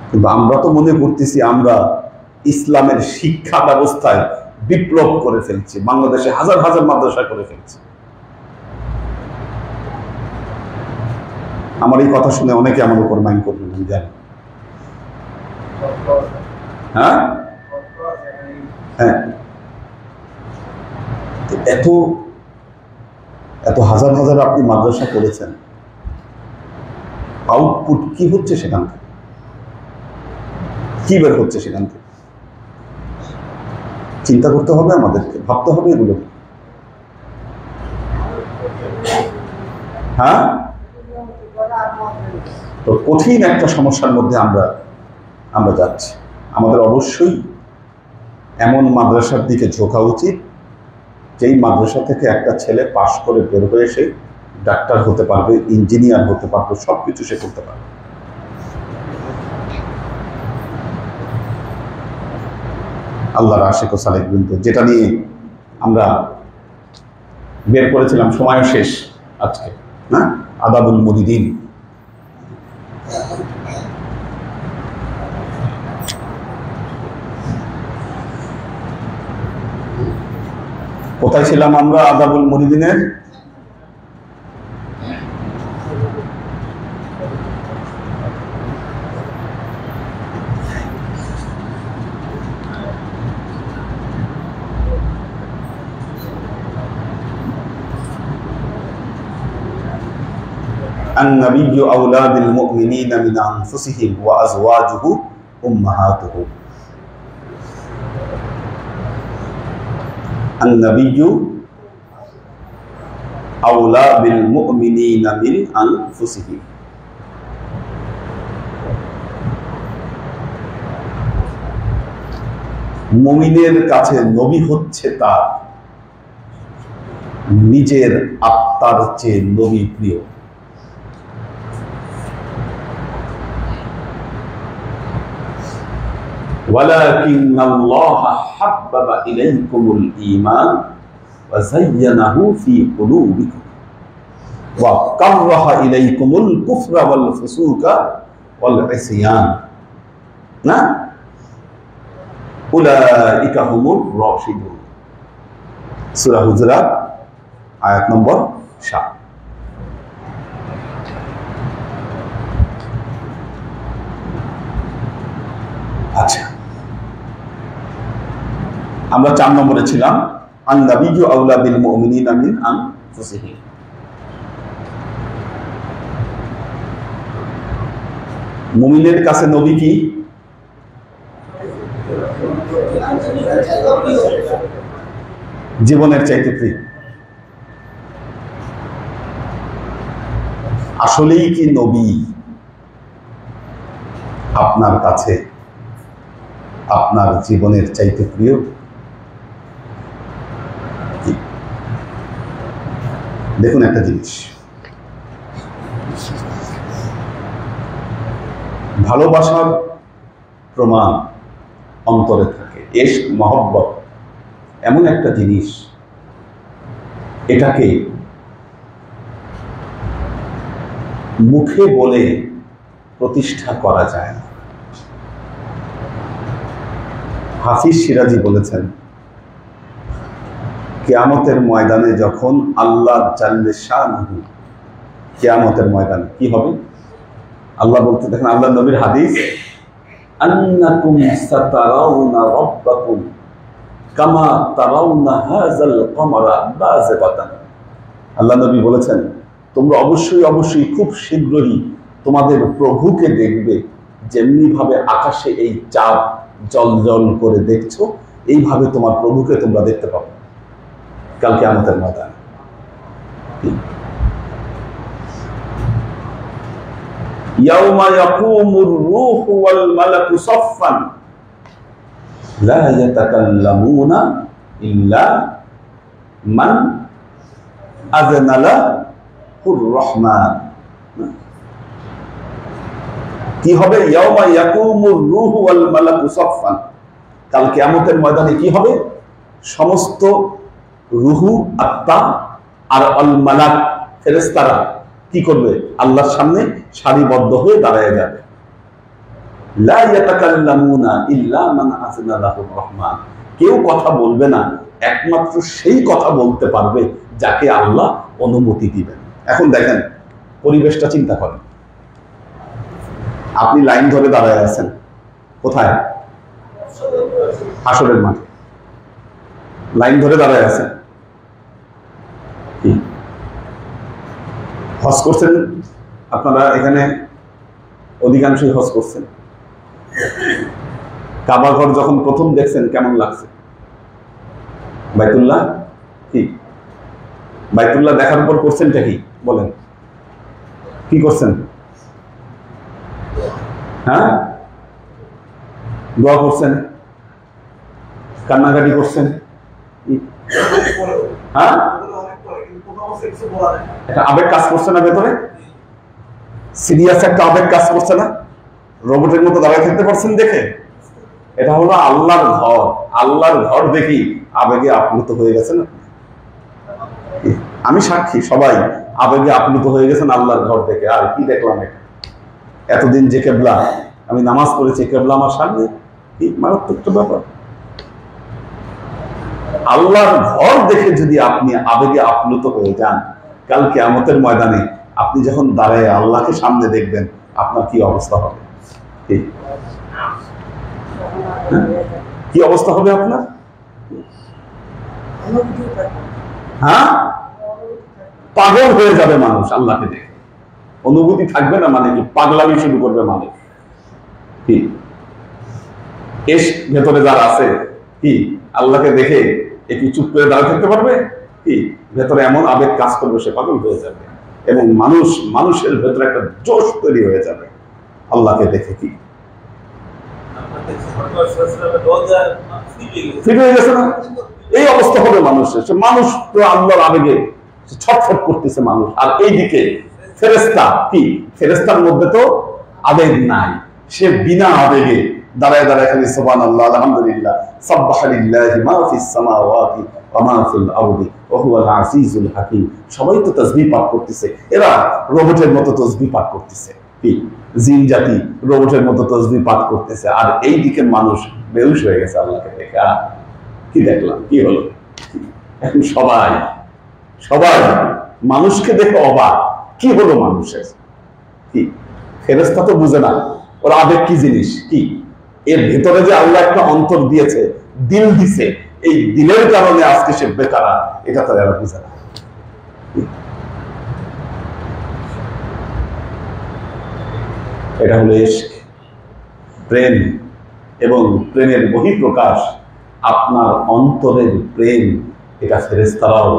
Speaker 1: কিন্তু আমরা তো মনে করতেছি আমরা ইসলামের শিক্ষা ব্যবস্থায় বিপ্লব করে ফেলছি, বাংলাদেশে হাজার হাজার মাদ্রাসা করে ফেলছি। আমার এই কথা শুনে অনেকে আমার উপর মাইন্ড করবেন, আমি জানি। হ্যাঁ হ্যাঁ, এত এত হাজার হাজার আপনি মাদ্রাসা করেছেন, আউটপুট কি হচ্ছে সেখান থেকে? কি বের হচ্ছে সেখান থেকে? চিন্তা করতে হবে, আমাদেরকে ভাবতে হবে এগুলো। হ্যাঁ, তো কঠিন একটা সমস্যার মধ্যে আমরা যাচ্ছি। আমাদের অবশ্যই এমন মাদ্রাসার দিকে ঝোঁকা উচিত যেই মাদ্রাসা থেকে একটা ছেলে পাশ করে বের হয়ে এসে ডাক্তার হতে পারবে, ইঞ্জিনিয়ার হতে পারবে, সবকিছু সে করতে পারবে। আল্লাহর আশিক ও সালেহ বৃন্দ, যেটা নিয়ে আমরা বের করেছিলাম, সময় শেষ আজকে না, আদাবুল মুরিদিন। কোথায় ছিলাম আমরা আদাবুল মুরিদিনের? النبي أولى بالمؤمنين من أنفسهم وأزواجه أمهاتهم. النبي أولى بالمؤمنين من أنفسهم. মুমিনের কাছে নবী হচ্ছে তার নিজের আত্মার চেয়ে নবী প্রিয়। ولكن الله حبب إليكم الإيمان وزينه في قلوبكم وكره إليكم الكفر والفسوق والعصيان أولئك هم الراشدون. সূরা হুজুরাত আয়াত নম্বর 7। আচ্ছা, আমরা 4 নম্বরে ছিলাম, আন-নাবিয়্যু আওলা বিল মুমিনিনা মিন আনফুসিহিম। মুমিনের কাছে নবী কি? জীবনের চাইতে প্রিয়। আসলেই কি নবী আপনার কাছে আপনার জীবনের চাইতে প্রিয়? দেখুন একটা জিনিস, ভালোবাসার প্রমাণ অন্তরে থাকে। ইশক মহব্বত এমন একটা জিনিস, এটাকে মুখে বলে প্রতিষ্ঠা করা যায় না। হাফিজ সিরাজি বলেছেন, কিয়ামতের ময়দানে যখন আল্লাহ জাল্লে শানুহু, কিয়ামতের ময়দানে কি হবে? আল্লাহ বলতে দেখেন, আল্লাহ নবীর হাদিস, আন্নাকুম সাতারাউনা রাব্বাকুম কামা তারাউনা হাযাল কমারা বাযিগাতান। আল্লাহ নবী বলেছেন, তোমরা অবশ্যই খুব শীঘ্রই তোমাদের প্রভুকে দেখবে, যেমনি ভাবে আকাশে এই চাঁদ জ্বলজ্বল করে দেখছো, এইভাবে তোমার প্রভুকে তোমরা দেখতে পাবে কাল কিয়ামতের ময়দানে। ইয়াউমা ইয়াকুমুর রূহু ওয়াল মালাকু সাফফান লা ইয়াতাকাল্লামুনা ইল্লা মান আযনা লাহুর রহমান। কি হবে? ইয়াউমা ইয়াকুমুর রূহু ওয়াল মালাকু সাফফান, কাল কিয়ামতের ময়দানে কি হবে? সমস্ত রূহু, আত্মা আর আল মালাক ফেরেশতারা কি করবে? আল্লাহর সামনে সারিবদ্ধ হয়ে দাঁড়ায় যাবে। লা ইয়াতাকাল্লামুনা ইল্লা মান আযনা লাহুর রহমান, কেউ কথা বলবে না, একমাত্র সেই কথা বলতে পারবে যাকে আল্লাহ অনুমতি দিবেন। এখন দেখেন পরিবেশটা চিন্তা করেন, আপনি লাইন ধরে দাঁড়ায় আছেন কোথায়? হাসরের মাঠে লাইন ধরে দাঁড়ায় আছেন। হজ করছেন আপনারা, এখানে অধিকাংশই হজ করছেন। কাবা ঘর যখন প্রথম দেখছেন কেমন লাগছে? বাইতুল্লাহ কি? বাইতুল্লাহ দেখার পর করছেনটা কি বলেন? কি করছেন? হ্যাঁ, দোয়া করছেন, কান্নাকাটি করছেন, হ্যাঁ, একটা আবেগ কাজ করছে না ভেতরে? সিরিয়াস একটা আবেগ কাজ করছে না? রোবটের মতো দাঁড়ায় থাকতে পারছেন দেখে? এটা হলো আল্লাহর ঘর। আল্লাহর ঘর দেখি আবেগে আপ্লুত হয়ে গেছেন। আমি সাক্ষী, সবাই আবেগে আপ্লুত হয়ে গেছেন আল্লাহর ঘর দেখে। আর কি দেখলাম এটা? এতদিন যে কেবলা আমি নামাজ পড়েছি, কেবলা আমার সামনে, কি মারাত্মক ব্যাপার। আল্লাহর ঘর দেখে যদি আপনি আবেগে আপ্লুত হয়ে যান, কাল কিয়ামতের ময়দানে আপনি যখন দাঁড়ায় আল্লাহকে সামনে দেখবেন, আপনার কি অবস্থা হবে? কি অবস্থা হবে আপনার? হ্যাঁ, পাগল হয়ে যাবে মানুষ আল্লাহকে দেখে। অনুভূতি থাকবে না মানে কি? পাগলামি শুরু করবে মানুষ। কি এস ভেতরে যারা আছে, কি আল্লাহকে দেখে একটু চুপ করে দাঁড়িয়ে থাকতে পারবে? কি ভেতরে এমন আবেগ কাজ করবে, সে পাগল হয়ে যাবে। এবং মানুষের ভেতরে একটা জোশ তৈরি হয়ে যাবে আল্লাহকে দেখে। কি ফিট হয়ে গেছে না? এই অবস্থা হবে মানুষের। মানুষ তো আল্লাহর আবেগে ছটফট করতেছে মানুষ, আর এইদিকে ফেরেশতা, কি ফেরেশতার মধ্যে তো আবেগ নাই, সে বিনা আবেগে দাঁড়ায় দাঁড়ায় খালি সুবহানাল্লাহ, আলহামদুলিল্লাহ, সাব্বাহা লিল্লাহি মা ফিস সামাওয়াতি ওয়া মা ফিল আরদি ওয়া হুয়াল আজিজুল হাকীম। সবাই তো তাসবিহ পাঠ করতেছে, এরা রোবটের মতো তাসবিহ পাঠ করতেছে। কি জিন জাতি রোবটের মতো তাসবিহ পাঠ করতেছে, আর এই দিকের মানুষ বেহুশ হয়ে গেছে আল্লাহকে দেখে। কি দেখলাম, কি হলো? এখন সবাই মানুষকে দেখে অবাক, কি হলো মানুষের? কি ফেরেশতা তো বুঝে না ওর আবেগ কি জিনিস। কি এর ভিতরে যে আল্লাহ একটা অন্তর দিয়েছে, দিল দিছে, এই দিলের কারণে আজকে সে বেকারা, এটা তারা এরা বুঝে না। এটা হলো ইশক, প্রেম, এবং প্রেমের বহিঃপ্রকাশ আপনার অন্তরের প্রেম। এটা ফেরেশতারাও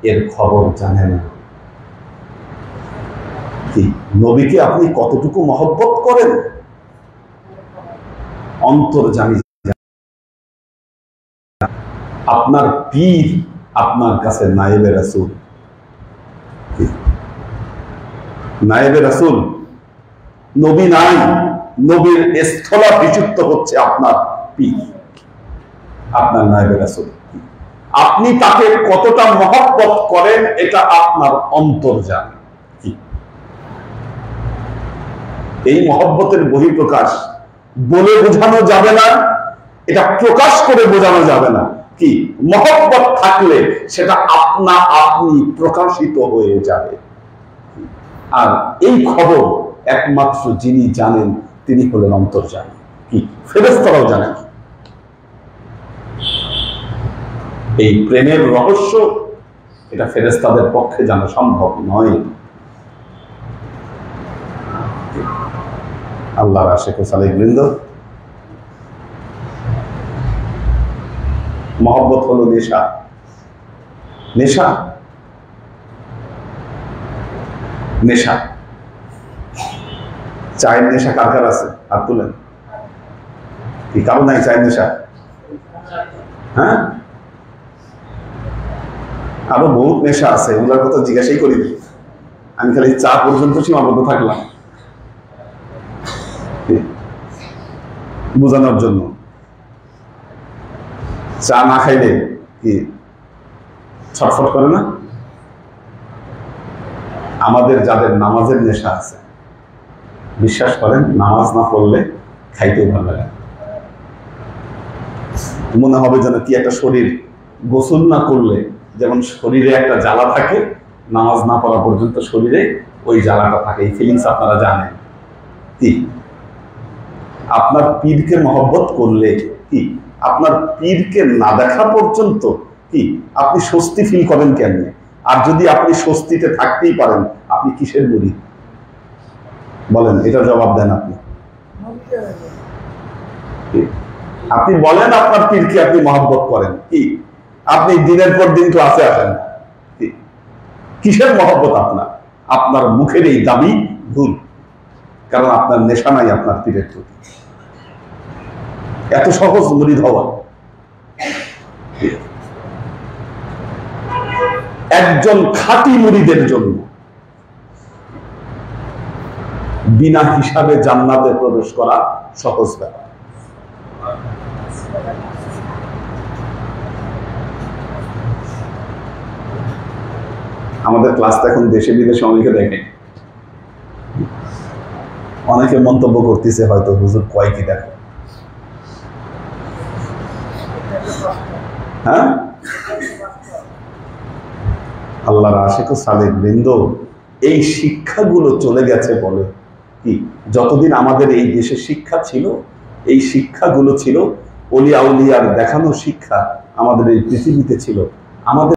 Speaker 1: এর খবর জানে না। কি নবীকে আপনি কতটুকু মহব্বত করেন অন্তর জানি। আপনার পীর আপনার কাছে নায়েবে রাসূল, নায়েবে রাসূল, নবী নাই, নবীর স্থলাভিষিক্ত হচ্ছে আপনার পীর, আপনার নায়েবে রাসূল। আপনি তাকে কতটা মহব্বত করেন এটা আপনার অন্তর জানে। এই মহব্বতের বহিঃপ্রকাশ বলে বোঝানো যাবে না, এটা প্রকাশ করে বোঝানো যাবে না। কি মহব্বত থাকলে সেটা আপনা আপনি প্রকাশিত হয়ে যাবে। আর এই খবর একমাত্র যিনি জানেন তিনি হলেন অন্তর্যামী। কি ফেরেশতারাও জানেন। এই প্রেমের রহস্য এটা ফেরেশতাদের পক্ষে জানা সম্ভব নয়। আল্লাহর আশিক ও সালেক বৃন্দ, মহব্বত হলো নেশা। নেশা, নেশা, চায়ের নেশা কার কার আছে হাত তুলেন। কি কারো নাই চায়ের নেশা? হ্যাঁ, আরো বহুত নেশা আছে, ওগুলোর কথা জিজ্ঞাসাই করিনি। আমি খালি চা পর্যন্ত সীমাবদ্ধ থাকলাম বোঝানোর জন্য। চা না খাইলে কি ছটফট করে না? আমাদের যাদের নামাজের নেশা আছে, বিশ্বাস করেন নামাজ না পড়লে খাইতে ভালো লাগে। মনে হবে যেন কি একটা শরীর গোসল না করলে যেমন শরীরে একটা জ্বালা থাকে, নামাজ না পড়া পর্যন্ত শরীরে ওই জ্বালাটা থাকে। এই ফিলিংস আপনারা জানেন। কি আপনার পীরকে মহব্বত করলে কি আপনার পীরকে না দেখা পর্যন্ত কি আপনি স্বস্তি ফিল করেন কেমনে? আর যদি আপনি স্বস্তিতে থাকতেই পারেন, আপনি কিসের মুরিদ বলেন? এটা জবাব দেন আপনি। আপনি বলেন আপনার পীরকে আপনি মহব্বত করেন, কি আপনি দিনের পর দিন ক্লাসে আসেন না, কিসের মহব্বত আপনার? আপনার মুখের এই দাবি ভুল, কারণ আপনার নেশা নাই আপনার পীরের প্রতি। এত সহজ মুরিদ হওয়া। একজন খাঁটি মুরিদের জন্য বিনা হিসাবে জান্নাতে প্রবেশ করা সহজ ব্যাপার। আমাদের ক্লাসটা এখন দেশে বিদেশে অনেকে দেখে, অনেকে মন্তব্য করতেছে হয়তো হুজুর কয় কি দেখো। হ্যাঁ, আল্লাহর আশিক ও সালেক বৃন্দ, এই শিক্ষাগুলো চলে গেছে বলে কি যতদিন আমাদের এই দেশে শিক্ষা ছিল, এই শিক্ষাগুলো ছিল ওলিয়া উলিয়ার দেখানো শিক্ষা আমাদের এই পৃথিবীতে ছিল। আমাদের